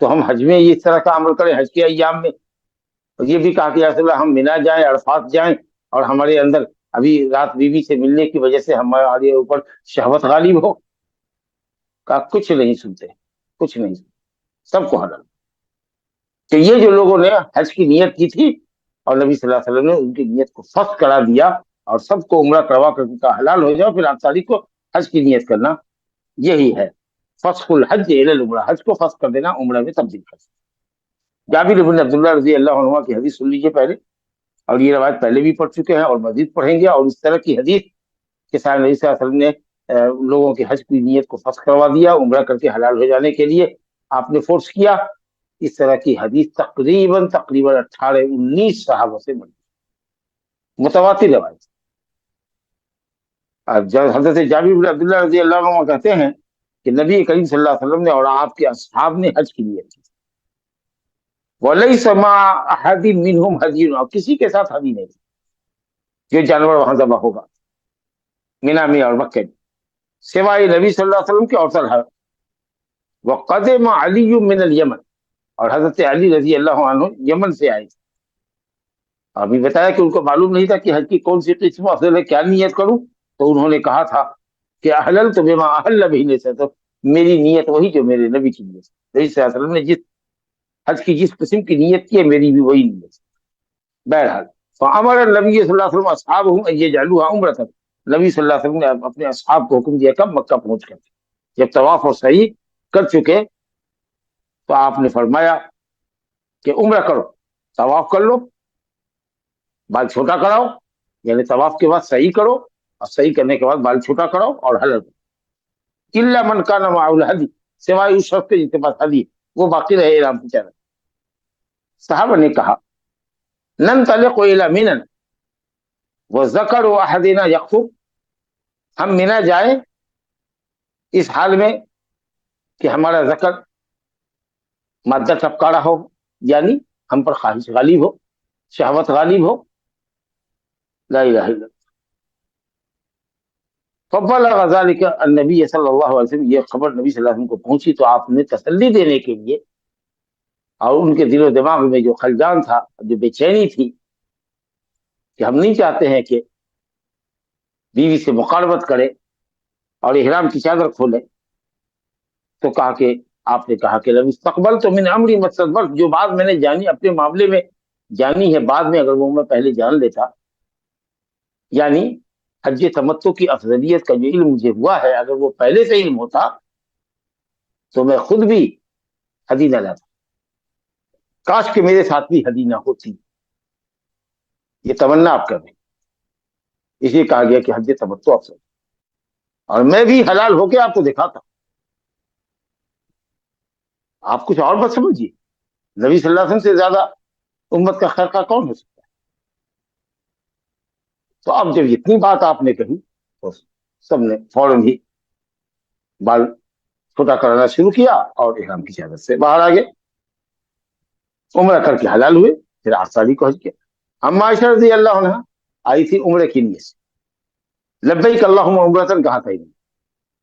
तो हम हज में इस तरह का अमल करें हज के अय्याम में। और ये भी कहा कि या रसूल अल्लाह हम मिना जाएं, अरफात जाएं और हमारे अंदर अभी रात बीवी से मिलने की वजह से हमारे ऊपर शहवत गालिब हो। कहा कुछ नहीं सुनते, कुछ नहीं सुनते, सबको हलाल। तो ये जो लोगों ने हज की नियत की थी और नबी सल्लल्लाहु अलैहि वसल्लम ने उनकी नियत को फस्ख करा दिया और सबको उम्रा करवा करके कहा हलाल हो जाओ, फिर 8 तारीख को हज की नियत करना। यही है फस्खुल हज इलल उम्रा, हज को फस्ख कर देना, उम्रा में तब्दील कर देना। जाबिर इब्न अब्दुल्लाह रज़ी अल्लाह अन्हुमा की हदीस सुन लीजिए पहले, और ये रवायत पहले भी पढ़ चुके हैं और मजीद पढ़ेंगे। और इस तरह की हदीस के साथ नबी सल्लल्लाहु अलैहि वसल्लम ने लोगों की हज की नियत को फस्ख करवा दिया, उम्रा करके हलाल हो जाने के लिए आपने फोर्स किया। इस तरह की हदीस तकरीबन 18-19 सहाबों से मिली, मुतवातिर रवायत। हजरत जाबिर बिन अब्दुल्लाह रज़ी अल्लाह अन्हु कहते हैं कि नबी करीम सल्लल्लाहु अलैहि वसल्लम ने और आपके असहाब ने हज की नियत की। वलैसा मा अहदिन मिनहुम हदीन, और किसी के साथ हदी नहीं, जो जानवर वहां ज़बह होगा मिना में और मक्के में, सिवाय नबी सल्लल्लाहु अलैहि वसल्लम के और तरह। वक़दम अली मिन अल यमन, और हजरत अली रजी अल्लाह अन्हु यमन से आए थे। अभी बताया कि उनको मालूम नहीं था कि हज की कौन सी किस्म असल है, क्या नियत करूं। तो उन्होंने कहा था कि अहलल तो बेमा अहल बिही से, तो मेरी नियत वही जो मेरे नबी की नियत, नबी सल्लल्लाहु अलैहि वसल्लम ने जिस हज की जिस किस्म की नियत की है मेरी भी वही नियत। बहरहाल फअमर नबी सल्लल्लाहु अलैहि वसल्लम असहाबहु अन यजअलूहा उम्रतन, नबी सल्लल्लाहु अलैहि वसल्लम ने अपने असहाब को हुक्म दिया कब मक्का पहुंच कर, जब तवाफ और सही कर चुके तो आपने फरमाया कि उम्र करो, तवाफ कर लो, बाल छोटा कराओ, यानी तवाफ के बाद सही करो और सही करने के बाद बाल छोटा कराओ और हलल करो। इल्ला मन काना माउल हदी, सिवाय उस शख्स के जिसके पास हदी वो बाकी रहे इहराम की तरह। साहबा ने कहा नन तलिक़ु इला मिनन व ज़करु अहदिना यख़्फ़ुर, हम मिना जाए इस हाल में कि हमारा ज़कर मादा टपका रहा हो, यानी हम पर ख्वाहिश गालिब हो, शहवत गालिब हो। ला इलाहा इल्लल्लाह। फबलग़ ज़ालिका अन्नबी सल्लल्लाहु अलैहि वसल्लम, ये खबर नबी सल्लल्लाहु अलैहि वसल्लम को पहुंची तो आपने तसल्ली देने के लिए और उनके दिलो दिमाग में जो खलजान था, जो बेचैनी थी कि हम नहीं चाहते हैं कि बीवी से मुखालफत करे और इहराम की चादर खोले, तो कहा कि आपने कहा कि लम इस्तक़बल तो मिन अमरी मस्तक़बल, जो बात मैंने जानी अपने मामले में जानी है बाद में, अगर वो मैं पहले जान लेता, यानी हज तमत्तु की अफजलियत का जो इल्म मुझे हुआ है, अगर वो पहले से इल्म होता तो मैं खुद भी हदी न लाता, काश कि मेरे साथ भी हदी ना होती। ये तमन्ना आप कर रहे, इसलिए कहा गया कि हज तमत्तु अफजल, और मैं भी हलाल होके आपको दिखाता। आप कुछ और मत समझिए, नबी सल्लल्लाहु अलैहि वसल्लम से ज्यादा उम्मत का खैर का कौन हो सकता है। तो अब जब इतनी बात आपने कही तो सबने फौरन ही बाल छोटा कराना शुरू किया और इहराम की चादर से बाहर आ गए, उम्र करके हलाल हुए, फिर 8 तारीख को हज किया। अम्मा आयशा रज़ी अल्लाह अन्हा आई थी उम्र की नियत से, लब्बैक अल्लाहुम्मा उम्रतन कहा था इन्हें,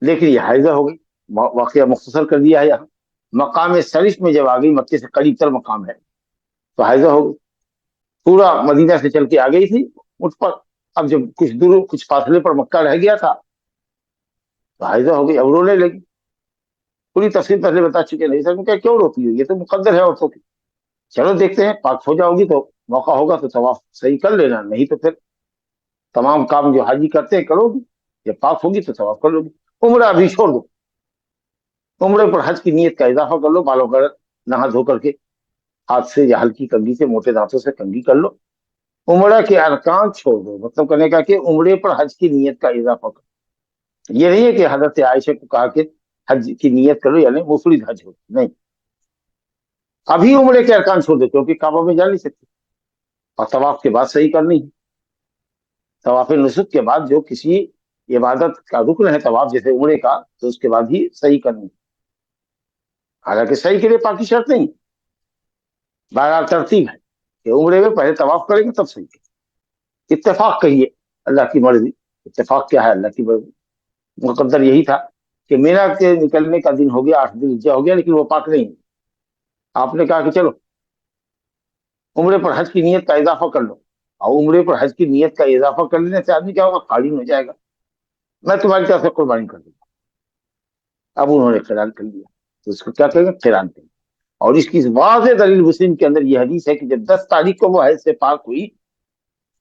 लेकिन ये हाइजा हो गई। वाकया मुख्तसर कर दिया है यहाँ। मकाम सरिफ में जब आ गई, मक्के से करीब तर मकाम है, तो हाइजा हो गई। पूरा मदीना से चल के आ गई थी उठ पर, अब जब कुछ दूर कुछ फासले पर मक्का रह गया था तो हाइजा हो गई, अब रोने लगी। पूरी तफसील पहले बता चुके, नहीं सर क्या क्यों रोती हो, ये तो मुकद्दर है औरतों की। चलो देखते हैं, पाक हो जाओगी तो मौका होगा तो तवाफ सही कर लेना, नहीं तो फिर तमाम काम जो हाजी करते हैं करोगी, जब पाक होगी तो तवाफ कर लोगी, उम्र अभी छोड़ दो। उम्रे पर हज की नीयत का इजाफा कर लो, बालों का नहा धो करके हाथ से या हल्की कंघी से, मोटे दांतों से कंघी कर लो। उम्र के अरकान छोड़ दो, मतलब कहने का कि उम्रे पर हज की नीयत का इजाफा करो। ये नहीं है कि हजरत आयशा को कहा कि हज की नीयत करो यानी मुफरिद हज हो, नहीं। अभी उम्रे के अरकान छोड़ दो, क्योंकि काबा में जा नहीं सकते, और तवाफ के बाद सही करनी है। तवाफ नुसुक के बाद जो किसी इबादत का रुकन है तवाफ, जैसे उम्रे का, तो उसके बाद ही सही करनी है। हालांकि सही के लिए पाकि शर्त नहीं, बहरहाल तरतीब है कि उम्रे में पहले तवाफ करेंगे तब सही करेंगे। इत्तेफाक कहिए, अल्लाह की मर्जी। इत्तेफाक क्या है, अल्लाह की मर्जी। मुकद्दर यही था कि मीना के निकलने का दिन हो गया, 8 दिन हो गया, लेकिन वो पाक नहीं। आपने कहा कि चलो उम्रे पर हज की नीयत का इजाफा कर लो, और उम्रे पर हज की नीयत का इजाफा कर लेने से आदमी क्या होगा, कालीन हो जाएगा, मैं तुम्हारी तरफ से कुर्बानी कर दूंगा। अब उन्होंने किरान कर लिया, तो उसको क्या कहेंगे, किरान करेंगे। और इसकी वाज़ेह दलील मुस्लिम के अंदर यह हदीस है कि जब 10 तारीख को वो हज से पाक हुई,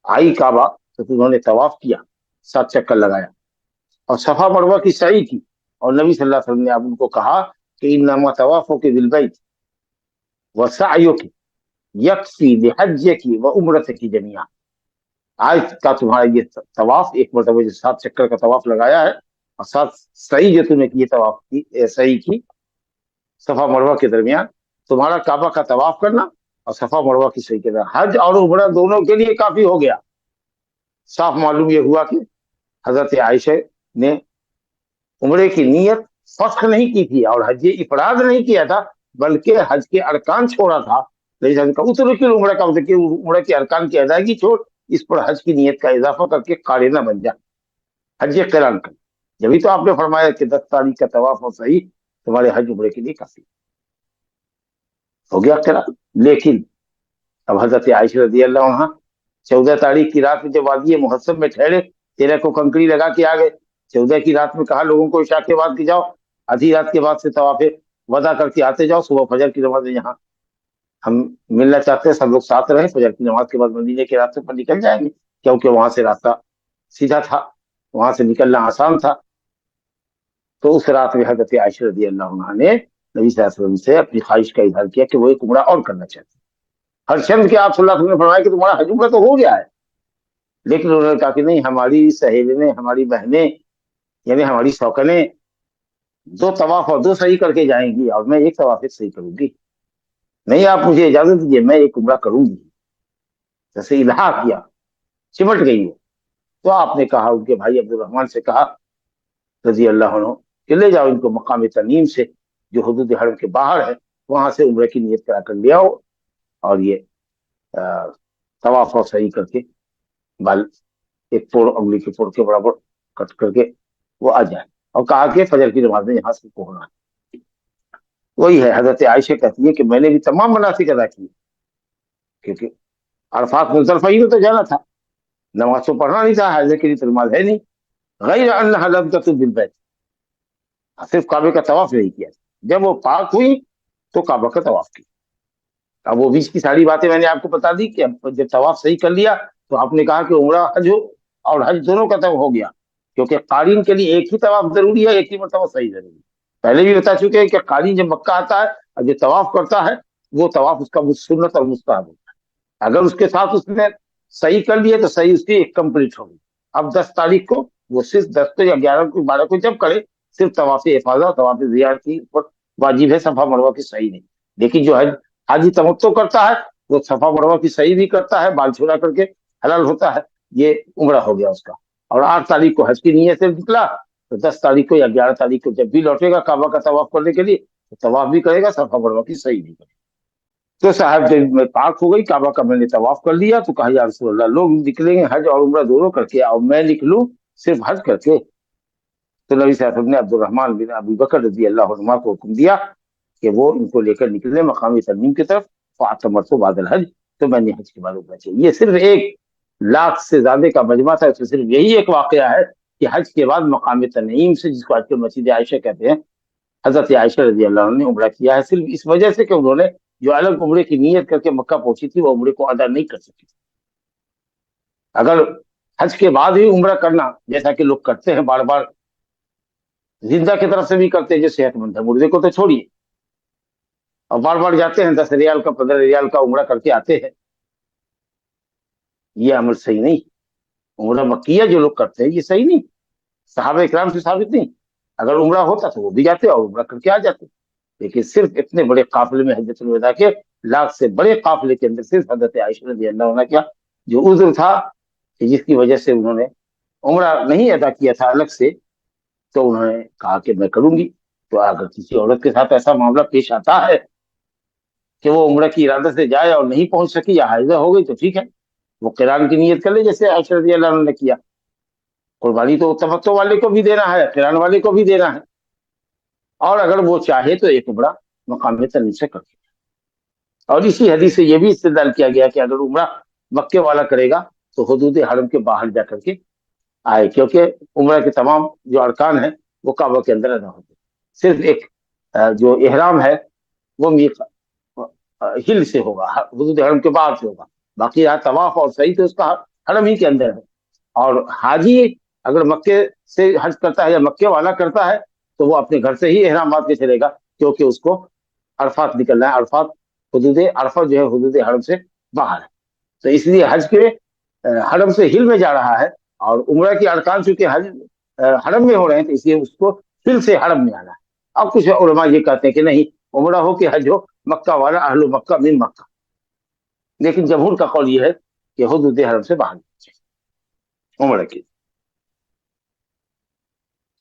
आई काबा, तो उन्होंने तवाफ किया, 7 चक्कर लगाया, और सफा मरवा की सही की। और नबी सल्लल्लाहु अलैहि वसल्लम ने अब उनको कहा कि इन्नमा तवाफो के बिल बैत व सअयो की यकफी लिहज्ज की व उम्रत की जमिया। आज का तुम्हारा ये तवाफ, एक मरतबा जो 7 चक्कर का तवाफ लगाया है, और 7 सही जो तुमने की तवाफ की, सही की सफा मरवा के दरमियान, तुम्हारा काबा का तवाफ करना और सफा मरवा की सही करना हज और उम्रा दोनों के लिए काफी हो गया। साफ मालूम यह हुआ कि हजरत आयशा ने उम्रे की नीयत फस्ख नहीं की थी और हज इफराद नहीं किया था, बल्कि हज के अरकान छोड़ा था। उतरकिल उम्र का मतलब कि उम्र के अरकान की अदायगी छोड़, इस पर हज की नीयत का इजाफा करके कारिना बन जा, हज किरान कर। जब तो आपने फरमाया कि 10 तारीख का तवाफ हो सही, तुम्हारे हज उम्रे के लिए काफी हो गया किरान। लेकिन अब हजरत आयशा रजी अल्लाह अन्हा 14 तारीख की रात में जब वादी मुहस्सब में ठहरे, 13 को कंकड़ी लगा के आ गए। 14 की रात में कहा लोगों को इशा के बाद की जाओ, आधी रात के बाद से तवाफे वदा करके आते जाओ, सुबह फजर की नमाज यहाँ हम मिलना चाहते हैं, सब लोग साथ रहे, फजर की नमाज के बाद मदीने के रास्ते पर निकल जाएंगे, क्योंकि वहां से रास्ता सीधा था, वहां से निकलना आसान था। तो उस रात में हजरत आयशा रजी अल्लाह अन्हा ने नबी सल्लल्लाहु अलैहि वसल्लम से अपनी ख्वाहिश का इजहार किया कि वो एक उम्रा और करना चाहते हैं। हरचंद के आप सल्लल्लाहु अलैहि वसल्लम ने फरमाया कि तुम्हारा हज उम्रा तो हो गया है, लेकिन उन्होंने कहा कि नहीं, हमारी सहेलियां, हमारी बहनें, यानी हमारी सौकनें 2 तवाफ और 2 सही करके जाएंगी, और मैं एक तवाफ सही करूंगी। नहीं, आप मुझे इजाजत दीजिए, मैं एक उम्रा करूंगी। जैसे इल्हा किया, चिमट गई वो। तो आपने कहा, उनके भाई अब्दुल रहमान से कहा रजी अल्लाह अन्हु कि ले जाओ इनको मकाम तनीम से, जो हुदूद हरम के बाहर है, वहां से उम्र की नीयत करा कर ले आओ, और ये तवाफ और सही करके बाल एक पोड़, उंगली के पोड़ के बराबर कट करके वो आ जाए, और कहा कि फजर की नमाज में यहाँ से पहुंचना। वही है, हजरत आयशा कहती है कि मैंने भी तमाम मनासिक अदा किए, क्योंकि अरफात मुजदलिफा ही तो जाना था, नमाज तो पढ़ना नहीं था, हज के लिए तो नमाज है नहीं। गैर अन्नहा लम ततुफ बिल बैत, सिर्फ काबे का तवाफ नहीं किया। जब वो पाक हुई तो काबा का तवाफ किया। अब वो बीच की सारी बातें मैंने आपको बता दी कि जब तवाफ सही कर लिया, तो आपने कहा कि उम्रा हज हो, और हज दोनों का तवाफ हो गया, क्योंकि कारीन के लिए एक ही तवाफ जरूरी है, एक ही मरतबा सही जरूरी है। पहले भी बता चुके हैं कि कारीन जब मक्का आता है और जो तवाफ करता है, वो तवाफ उसका सुन्नत और मुस्तहब होता है। अगर उसके साथ उसने सही कर लिया तो सही उसकी एक कंप्लीट होगी। अब 10 तारीख को वो सिर्फ 10 को या 11 को 12 को जब करे, सिर्फ तवाफ इफादा, तवाफ ज़ियारत की ऊपर वाजिब है, सफा मरवा की सही नहीं। लेकिन जो हज हाजी तमत्तो करता है, वो सफा मरवा की सही भी करता है, बाल छोड़ा करके हलाल होता है, ये उम्रा हो गया उसका। और 8 तारीख को हज की नीयत से निकला, तो 10 तारीख को या 11 तारीख को जब भी लौटेगा काबा का तवाफ करने के लिए, तो तवाफ भी करेगा, सफा मरवा की सही भी करेगा। तो साहब जब मैं पाक हो गई, काबा का मैंने तवाफ कर लिया, तो कहा या रसूलल्लाह, लोग निकलेंगे हज और उम्रा दोनों करके, और मैं निकलूं सिर्फ हज करके। तो नबी सल्लल्लाहु अलैहि वसल्लम ने अब्दुर्रहमान बिन अबू बकर रजी अल्लाह अन्हुमा को हुक्म दिया कि वो इनको लेकर निकले मकामी तरमीम की तरफ। फातमरतु बादल हज, तो मैंने हज के बाद उम्रा किया। ये सिर्फ 1 लाख से ज्यादा का मजमा था, उसमें सिर्फ यही एक वाकया है कि हज के बाद मकाम तनईम से, जिसको आजकल मस्जिद आयशा कहते हैं, हजरत आयशा रजी अल्लाह अन्हा ने उम्रा किया है, सिर्फ इस वजह से कि उन्होंने जो अलग उम्रे की नीयत करके मक्का पहुंची थी, वो उम्रे को अदा नहीं कर सकी। अगर हज के बाद ही उम्रा करना, जैसा कि लोग करते हैं बार बार, जिंदा की तरफ से भी करते हैं जो सेहतमंद है, मुर्दे को तो छोड़िए, और बार बार जाते हैं 10 रियाल का 15 रियाल का उम्रा करके आते हैं, ये अमल सही नहीं। उम्रा मक्किया जो लोग करते हैं ये सही नहीं, सहाबा इकराम से साबित नहीं। अगर उम्रा होता तो वो भी जाते और उम्रा करके आ जाते, लेकिन सिर्फ इतने बड़े काफिले में हजरतुल वदा के लाख से बड़े काफिले के अंदर सिर्फ हजरत आयशा रज़ी अल्लाह अन्हा का जो उज्र था कि जिसकी वजह से उन्होंने उम्रा नहीं अदा किया था अलग से, तो उन्होंने कहा कि मैं करूंगी। तो अगर किसी औरत के साथ ऐसा मामला पेश आता है कि वो उम्र की इरादा से जाए और नहीं पहुंच सकी या हाइजा हो गई, तो ठीक है, वो किरान की नीयत कर ले जैसे आयशा रज़ी अल्लाह अन्हा ने किया। कुर्बानी तो तमत्तो वाले को भी देना है, किरान वाले को भी देना है, और अगर वो चाहे तो एक उम्रा मकाम तनईम से कर। और इसी हदीस से यह भी इस्तेदलाल किया गया कि अगर उम्रा मक्के वाला करेगा तो हुदूद हरम के बाहर जा करके आए, क्योंकि उम्रा के तमाम जो अरकान है वो काबा के अंदर अदा होते हैं। सिर्फ एक जो इहराम है वो हिल से होगा, हुदूद हरम के बाहर से होगा, बाकी यहाँ तवाफ और सही तो उसका हरम ही के अंदर है। और हाजी अगर मक्के से हज करता है या मक्के वाला करता है तो वो अपने घर से ही इहराम बांध के चलेगा, क्योंकि उसको अरफात निकलना है। अरफात हुदूद अरफा जो है हुदूद हरम से बाहर है, तो इसलिए हज के हरम से हिल में जा रहा है, और उम्रा की अरकान चूंकि हज हरम में हो रहे हैं तो इसलिए उसको हिल से हरम में आना है। अब कुछ उलमा ये कहते हैं कि नहीं, उम्रा हो कि हज हो, मक्का वाला अहलु मक्का मिन मक्का, लेकिन जमहूर का कौल ये है कि हुदूद हरम से बाहर उम्र की।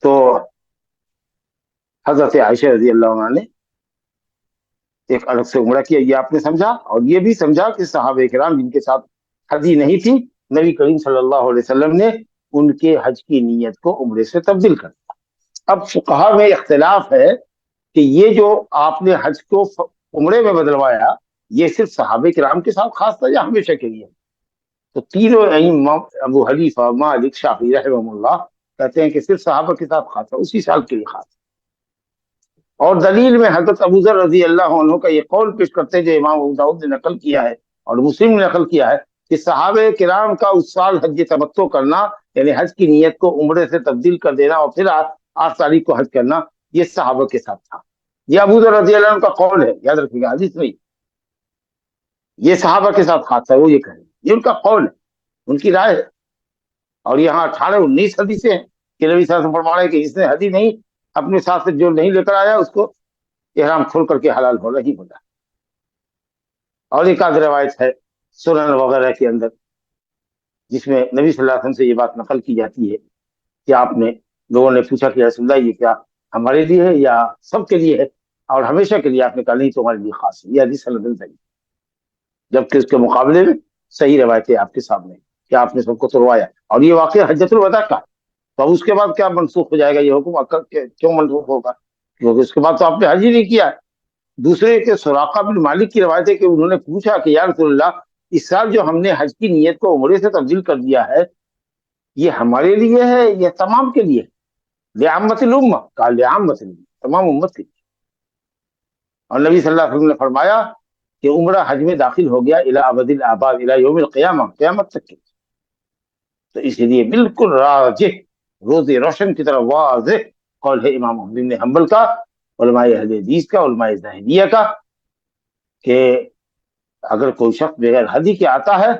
तो हजरत आयशा रज़ी अल्लाह अन्हा ने एक अलग से उम्रा किया, ये आपने समझा। और ये भी समझा कि सहाबा किराम जिनके साथ हदी नहीं थी, नबी करीम सल्लल्लाहु अलैहि वसल्लम ने उनके हज की नीयत को उम्रे से तब्दील कर दिया। अब फुकहा में इख्तिलाफ है कि ये जो आपने हज को उम्रे में बदलवाया, ये सिर्फ सहाबा किराम के साथ खास था या हमेशा के लिए? तो तीनों इमाम अबू हनीफा, मालिक, शाफी रहमहुल्लाह कहते हैं कि सिर्फ सहाबा के साथ खास था, उसी साल के लिए खास। और दलील में हजरत अबू ज़र रज़ी अल्लाह अन्हु का ये कौल पेश करते हैं जो इमाम अबू दाऊद ने नकल किया है और मुस्लिम ने नकल किया है कि सहाबे किराम का उस साल हज तमत्तो करना, यानी हज की नीयत को उम्रे से तब्दील कर देना और फिर 8 तारीख को हज करना, ये सहाबा के साथ था। ये अबू ज़र रज़ी अल्लाह अन्हु का कौल है, याद रखिएगा, हदीस नहीं, ये सहाबा के साथ खास है, वो ये कहें, ये उनका कौल है, उनकी राय है। और यहाँ 18-19 हदीसें हैं कि नबी सल्लल्लाहु अलैहि वसल्लम फरमा रहे हैं कि इसने हदी नहीं अपने साथ से जो नहीं लेकर आया उसको इहराम खोल करके हलाल हो रही होगा। और एक आध रवायत है सुनन वगैरह के अंदर जिसमें नबी सल्लल्लाहु अलैहि वसल्लम से ये बात नकल की जाती है कि आपने, लोगों ने पूछा कि रसूलुल्लाह ये क्या हमारे लिए है या सबके लिए है, और हमेशा के लिए? आपने कहा नहीं, तुम्हारे लिए खास है। ये हदीस सनदन सही, जबकि उसके मुकाबले में सही रवायतें आपके सामने कि आपने सबको तुरवाया। और ये वाकई हज्जतुल वदा का, तो अब उसके बाद क्या मनसूख हो जाएगा ये हुक्म? क्यों मनसूख होगा? क्योंकि उसके बाद तो आपने हज ही नहीं किया। दूसरे के सुराका बिन मालिक की रवायत है कि उन्होंने पूछा कि या रसूलल्लाह, इस साल जो हमने हज की नीयत को उम्रे से तब्दील कर दिया है, ये हमारे लिए है या तमाम के लिए? लिआम्मतिल उम्मा, कहा लिआम्मतिल, तमाम उम्मत के लिए। और नबी सल्लल्लाहु अलैहि वसल्लम ने फरमाया कि उम्रा हज में दाखिल हो गया इला अबदिल आबाद, इला यौमिल क़ियामा, क़यामत तक के। तो इसलिए बिल्कुल राजिह, रोज़े रोशन की तरह वाज़ेह कौल है इमाम अहमद बिन हंबल का, उलमाए अहले हदीस का, उलमाए ज़ाहिदिया का, कि अगर कोई शख्स बगैर हदी के आता है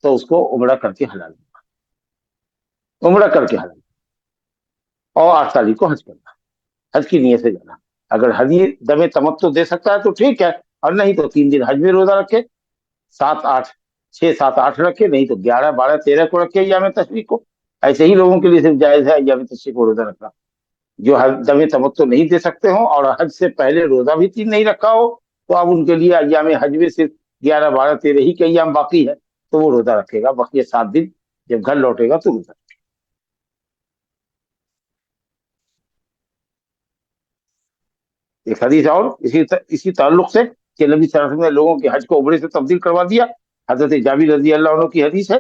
तो उसको उम्रा करके हलाल, उम्रा करके हलाल, और 8 तारीख को हज करना, हज की नीयत से जाना। अगर हदी दमे तमत्तो दे सकता है तो ठीक है, और नहीं तो 3 दिन हज में रोजा रखे, 7-8, 6-7-8 रखे, नहीं तो 11-12-13 को रखे अय्याम तशरीक को। ऐसे ही लोगों के लिए सिर्फ जायज है अय्याम तशरीक को रोजा रखना जो दमे तमत्तो नहीं दे सकते हो और हज से पहले रोजा भी 3 नहीं रखा हो, तो अब उनके लिए अय्याम हज में सिर्फ 11-12-13 ही के अय्याम बाकी है, तो वो रोजा रखेगा। बाकी 7 दिन जब घर लौटेगा तो रोजा। एक हदीस और इसी ताल्लुक से कि नबी सल्लल्लाहु अलैहि वसल्लम ने लोगों के हज को उम्रे से तब्दील करवा दिया। हजरत जाबिर रज़ी अल्लाह अन्हु की हदीस है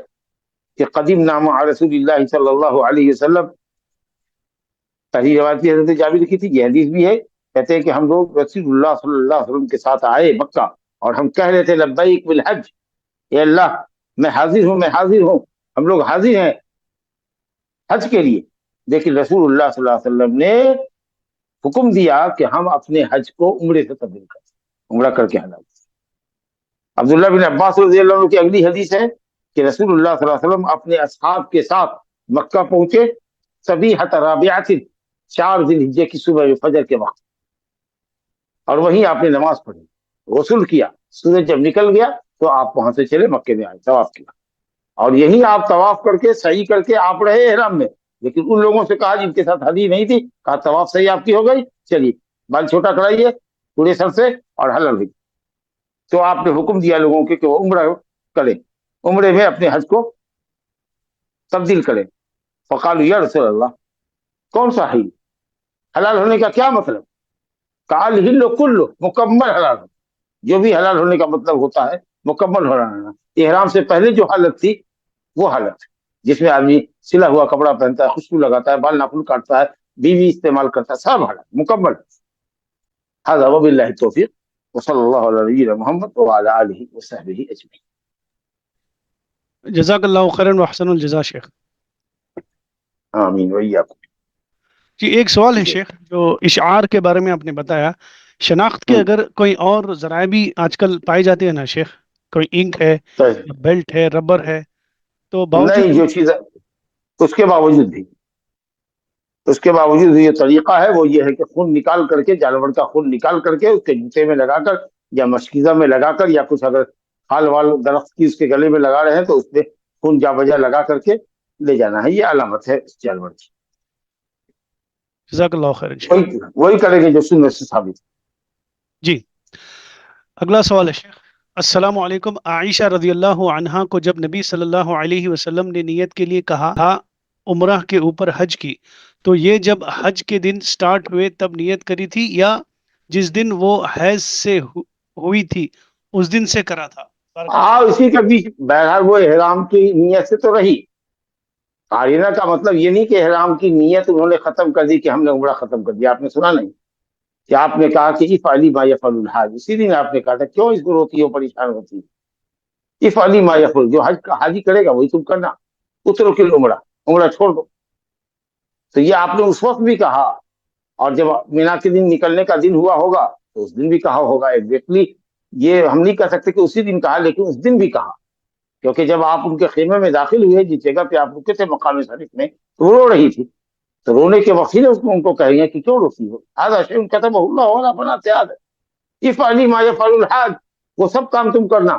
कि कदीम नामा रसूलुल्लाह सल्लल्लाहु अलैहि वसल्लम, पहली रिवायत भी हजरत जाबिर की थी, ये हदीस भी है। कहते हैं कि हम लोग रसूलुल्लाह सल्लल्लाहु अलैहि वसल्लम के साथ आए मक्का, और हम कह रहे थे लब्बैक बिल हज, ये अल्लाह मैं हाजिर हूँ, मैं हाजिर हूँ, हम लोग हाजिर हैं हज के लिए। لیکن رسول اللہ صلی اللہ علیہ وسلم نے حکم دیا کہ ہم اپنے حج کو عمرے سے تبدیل کریں، عمرہ کر کے حلال۔ عبداللہ بن عباس رضی اللہ عنہ کی اگلی حدیث ہے کہ رسول اللہ صلی اللہ علیہ وسلم اپنے اصحاب کے ساتھ مکہ پہنچے صبیحۃ رابعۃ، 4 ذی الحجہ کی صبح فجر کے وقت، اور وہیں آپ نے نماز پڑھی، غسل کیا، سورج جب نکل گیا تو آپ وہاں سے چلے مکے میں آئے، طواف کیا، اور یہی آپ طواف کر کے صحیح کر کے آپ رہے احرام میں۔ لیکن ان لوگوں سے کہا جن کے ساتھ حدیث نہیں تھی، کہا طواف صحیح آپ کی ہو گئی، چلیے بال چھوٹا کرائیے پورے سر سے اور حلال ہوئی۔ تو آپ نے حکم دیا لوگوں کے کہ وہ عمرہ کریں، عمرے میں اپنے حج کو تبدیل کریں۔ فقالوا یا رسول اللہ، کون سا حل؟ حلال ہونے کا کیا مطلب؟ کہا الحل کلہ، مکمل حلال ہو، جو بھی حلال ہونے کا مطلب ہوتا ہے مکمل حلال ہونا۔ احرام سے پہلے جو حالت تھی وہ حالت جس میں آدمی سلا ہوا کپڑا پہنتا ہے، خوشبو لگاتا ہے، بال ناخن کاٹتا ہے، بیوی استعمال کرتا ہے، سب حالت مکمل۔ هذا وباللہ التوفیق، وصلی اللہ علی نبینا محمد وعلی آلہ وصحبہ اجمعین۔ جزاک اللہ خیرا واحسن الجزا شیخ۔ آمین وإیاکم۔ جی ایک سوال ہے شیخ، جو اشعار کے بارے میں آپ نے بتایا، شناخت کے اگر کوئی اور ذرائع بھی آج کل پائے جاتے ہیں نا شیخ، کوئی انک ہے، بیلٹ ہے، ربر ہے، تو نہیں، جو چیز اس کے باوجود بھی یہ طریقہ ہے، وہ یہ ہے کہ خون نکال کر کے، جانور کا خون نکال کر کے اس کے جوتے میں لگا کر یا مشکیزہ میں لگا کر، یا کچھ اگر کھال وال درخت کی اس کے گلے میں لگا رہے ہیں تو اس پہ خون جا بجا لگا کر کے لے جانا ہے، یہ علامت ہے اس جانور کی۔ جزاک اللہ خیر۔ وہی کریں گے جو سنت سے ثابت ہے۔ جی اگلا سوال ہے شیخ، السلام علیکم، عائشہ رضی اللہ عنہا کو جب نبی صلی اللہ علیہ وسلم نے نیت کے لیے کہا تھا عمرہ کے اوپر حج کی، تو یہ جب حج کے دن سٹارٹ ہوئے تب نیت کری تھی، یا جس دن وہ حیض سے ہوئی تھی اس دن سے کرا تھا؟ اسی کے بیچ بہرحال وہ احرام کی نیت سے تو رہی۔ قارینہ کا مطلب یہ نہیں کہ احرام کی نیت انہوں نے ختم کر دی کہ ہم نے عمرہ ختم کر دیا۔ آپ نے سنا نہیں کہ آپ نے کہا کہ افعلی ما یفعل الحاج، اسی دن آپ نے کہا تھا کیوں اس کو روتی ہو، پریشان ہوتی ہے، افعلی ما یفعل، جو حاجی کرے گا وہی تم کرنا، اترک العمرہ، عمرہ چھوڑ دو۔ تو یہ آپ نے اس وقت بھی کہا، اور جب مینا کے دن نکلنے کا دن ہوا ہوگا تو اس دن بھی کہا ہوگا ایگزیکٹلی۔ یہ ہم نہیں کہہ سکتے کہ اسی دن کہا، لیکن اس دن بھی کہا، کیونکہ جب آپ ان کے خیمے میں داخل ہوئے، جس جگہ پہ آپ رکے تھے مقام شریف میں، تو وہ رو رہی تھی، تو رونے کے وسیلے اس کو ان کو کہیں گے کہ کیوں روتی ہو، هذا شیء كتبه الله ولا بنات آدم، افعلی ما یفعل الحاج، وہ سب کام تم کرنا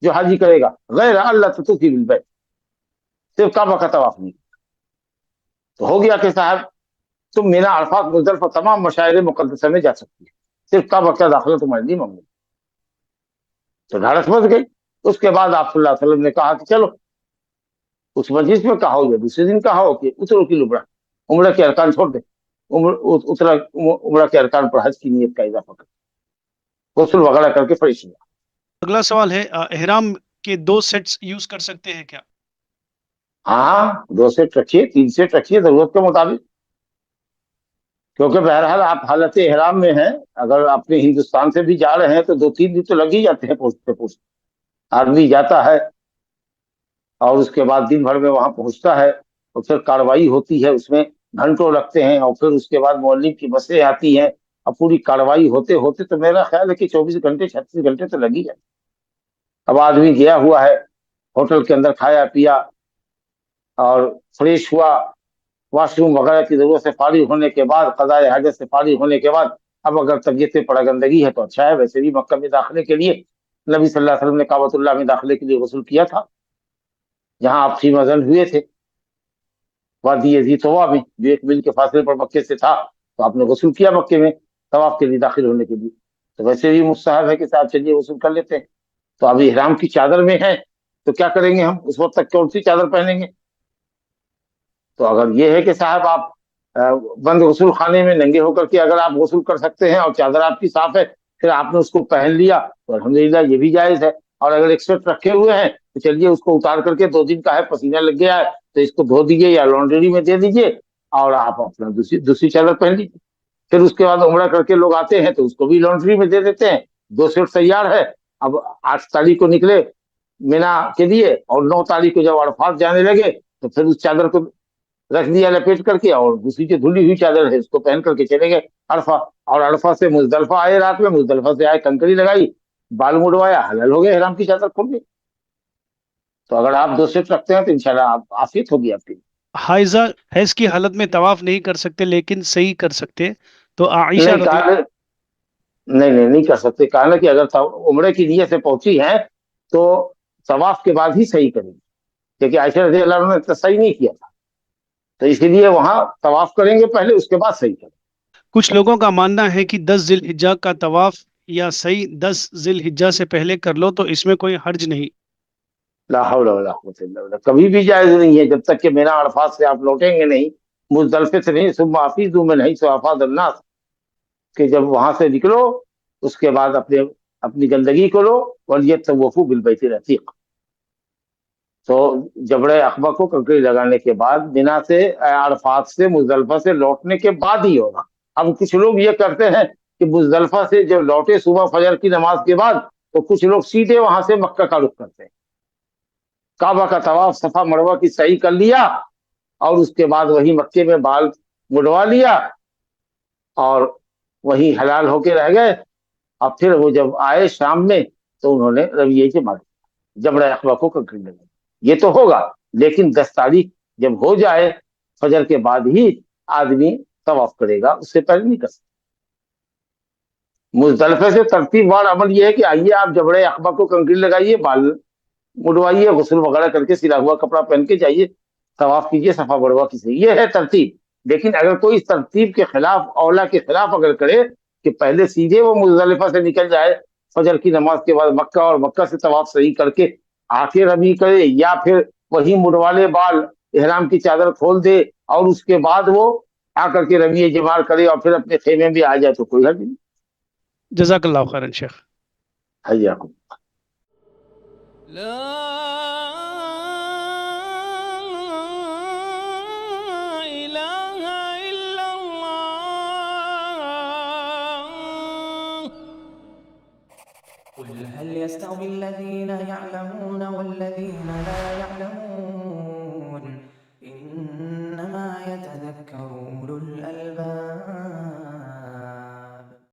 جو حاجی کرے گا، غیر اللہ تطوفی بالبیت، صرف کعبہ کا طواف نہیں۔ تو ہو گیا کہ صاحب تم مینا، عرفات، مزدلفہ، تمام مشاعر مقدسہ میں جا سکتی ہے، صرف کعبہ کا داخلہ تمہارے لیے ممنوع۔ تو ڈھارس بچ گئی۔ اس کے بعد آپ صلی اللہ علیہ وسلم نے کہا کہ چلو اس مجلس میں کہا ہو یا دوسرے دن کہا ہو کہ اترو کی عمرہ، عمرہ کے ارکان چھوڑ دیں، عمرہ کے ارکان پر حج کی نیت کا اضافہ کر، غسل وغیرہ کر کے فریش ہوا۔ اگلا سوال ہے، احرام کے 2 سیٹس یوز کر سکتے ہیں کیا؟ ہاں 2 سیٹ رکھیے، 3 سیٹ رکھیے ضرورت کے مطابق، کیونکہ بہرحال آپ حالت احرام میں ہیں، اگر اپنے ہندوستان سے بھی جا رہے ہیں تو 2-3 دن تو لگ ہی جاتے ہیں پہنچتے پہنچتے۔ آدمی جاتا ہے اور اس کے بعد دن بھر میں وہاں پہنچتا ہے، اور پھر کاروائی ہوتی ہے، اس میں گھنٹوں لگتے ہیں، اور پھر اس کے بعد معلم کی بسیں آتی ہیں، اب پوری کاروائی ہوتے ہوتے تو میرا خیال ہے کہ 24 گھنٹے 36 گھنٹے تو لگ ہی جاتے۔ اب آدمی گیا ہوا ہے، ہوٹل کے اندر کھایا پیا اور فریش ہوا، واش روم وغیرہ کی ضرورت سے فارغ ہونے کے بعد، قضاء حاجت سے فارغ ہونے کے بعد، اب اگر طبیعت پڑگندگی ہے تو اچھا ہے۔ ویسے بھی مکہ میں داخلے کے لیے نبی صلی اللہ علیہ وسلم نے کعبۃ اللہ میں داخلے کے لیے غسل کیا تھا، جہاں آپ فی مزن ہوئے تھے، وادی ذی طوا میں، جو 1 میل کے فاصلے پر مکے سے تھا، تو آپ نے غسل کیا مکے میں طواف کے لیے داخل ہونے کے لیے۔ تو ویسے بھی مستحب ہے کہ صاحب چلیے غسل کر لیتے ہیں۔ تو ابھی احرام کی چادر میں ہے تو کیا کریں گے ہم اس وقت تک، کون سی چادر پہنیں گے؟ تو اگر یہ ہے کہ صاحب آپ بند غسل خانے میں ننگے ہو کر کے اگر آپ غسل کر سکتے ہیں اور چادر آپ کی صاف ہے، پھر آپ نے اس کو پہن لیا تو الحمدللہ یہ بھی جائز ہے۔ اور اگر ایک سیٹ رکھے ہوئے ہیں تو چلیے اس کو اتار کر کے 2 دن کا ہے، پسینہ لگ گیا ہے تو اس کو دھو دیجیے یا لانڈری میں دے دیجیے، اور آپ اپنا دوسری چادر پہن لیجیے۔ پھر اس کے بعد عمرہ کر کے لوگ آتے ہیں تو اس کو بھی لانڈری میں دے دیتے ہیں، 2 سیٹ تیار ہے۔ اب 8 تاریخ کو نکلے مینا کے لیے اور 9 تاریخ کو جب عرفات جانے لگے تو پھر اس چادر کو رکھ دیا لپیٹ کر کے، اور دوسری جو دھلی ہوئی چادر ہے اس کو پہن کر کے چلے گئے عرفہ، اور عرفہ سے مزدلفہ آئے رات میں، مزدلفہ سے آئے کنکری لگائی، بال مڑوایا، حلال ہو گئے، احرام کی چادر کھول گئی۔ تو اگر آپ 2 شرط رکھتے ہیں تو انشاءاللہ آپ عافیت ہوگی آپ کی۔ حائضہ حیض کی حالت میں طواف نہیں کر سکتے لیکن صحیح کر سکتے، تو عائشہ نہیں کہا نہیں کر سکتے، کہا نا کہ اگر عمرے کی نیت سے پہنچی ہیں تو طواف کے بعد ہی صحیح کریں گے، کیونکہ عائشہ رضی اللہ عنہ نے صحیح نہیں کیا تھا، تو اسی لیے وہاں طواف کریں گے پہلے، اس کے بعد صحیح کریں گے۔ کچھ لوگوں کا ماننا ہے کہ 10 ذی الحجہ کا طواف یا صحیح 10 ذی الحجہ سے پہلے کر لو تو اس میں کوئی حرج نہیں۔ لا حول ولا قوت الا باللہ، کبھی بھی جائز نہیں ہے جب تک کہ مینا عرفات سے آپ لوٹیں گے نہیں، مزدلفے سے نہیں، ثم افیضوا من حیث افاض الناس، کہ جب وہاں سے نکلو اس کے بعد اپنی گندگی کرو، ولیطوفوا بالبیت العتیق۔ تو جبڑ عقبہ کو کنکری لگانے کے بعد مینا سے عرفات سے مزدلفہ سے لوٹنے کے بعد ہی ہوگا۔ اب کچھ لوگ یہ کرتے ہیں کہ مزدلفہ سے جب لوٹے صبح فجر کی نماز کے بعد، تو کچھ لوگ سیدھے وہاں سے مکہ کا رخ کرتے ہیں، کعبہ کا طواف صفا مروہ کی صحیح کر لیا، اور اس کے بعد وہی مکے میں بال مڑوا لیا اور وہی حلال ہو کے رہ گئے۔ اب پھر وہ جب آئے شام میں تو انہوں نے رویے سے مار جبڑ عقبہ کو کنکری لگائی۔ یہ تو ہوگا، لیکن 10 تاریخ جب ہو جائے فجر کے بعد ہی آدمی طواف کرے گا، اس سے پہلے نہیں کر سکتا۔ مزدلفے سے ترتیب وار عمل یہ ہے کہ آئیے آپ جبڑ عقبہ کو کنکری لگائیے، بال مڑوائیے، غسل وغیرہ کر کے سلا ہوا کپڑا پہن کے جائیے، طواف کیجیے صفا مروہ کی صحیح، یہ ہے ترتیب۔ لیکن اگر کوئی اس ترتیب کے خلاف، اولا کے خلاف اگر کرے کہ پہلے سیدھے وہ مزدلفہ سے نکل جائے فجر کی نماز کے بعد مکہ، اور مکہ سے طواف صحیح کر کے آ کے رمی کرے، یا پھر وہی مڑوا لے بال، احرام کی چادر کھول دے اور اس کے بعد وہ آ کر کے رمی جمار کرے اور پھر اپنے خیمے میں آ جائے، تو کوئی حرج نہیں۔ جزاک اللہ خیرن شیخ۔ حیاکم۔ لا إله إلا الله. قل هل يستوي الذين يعلمون والذين لا يعلمون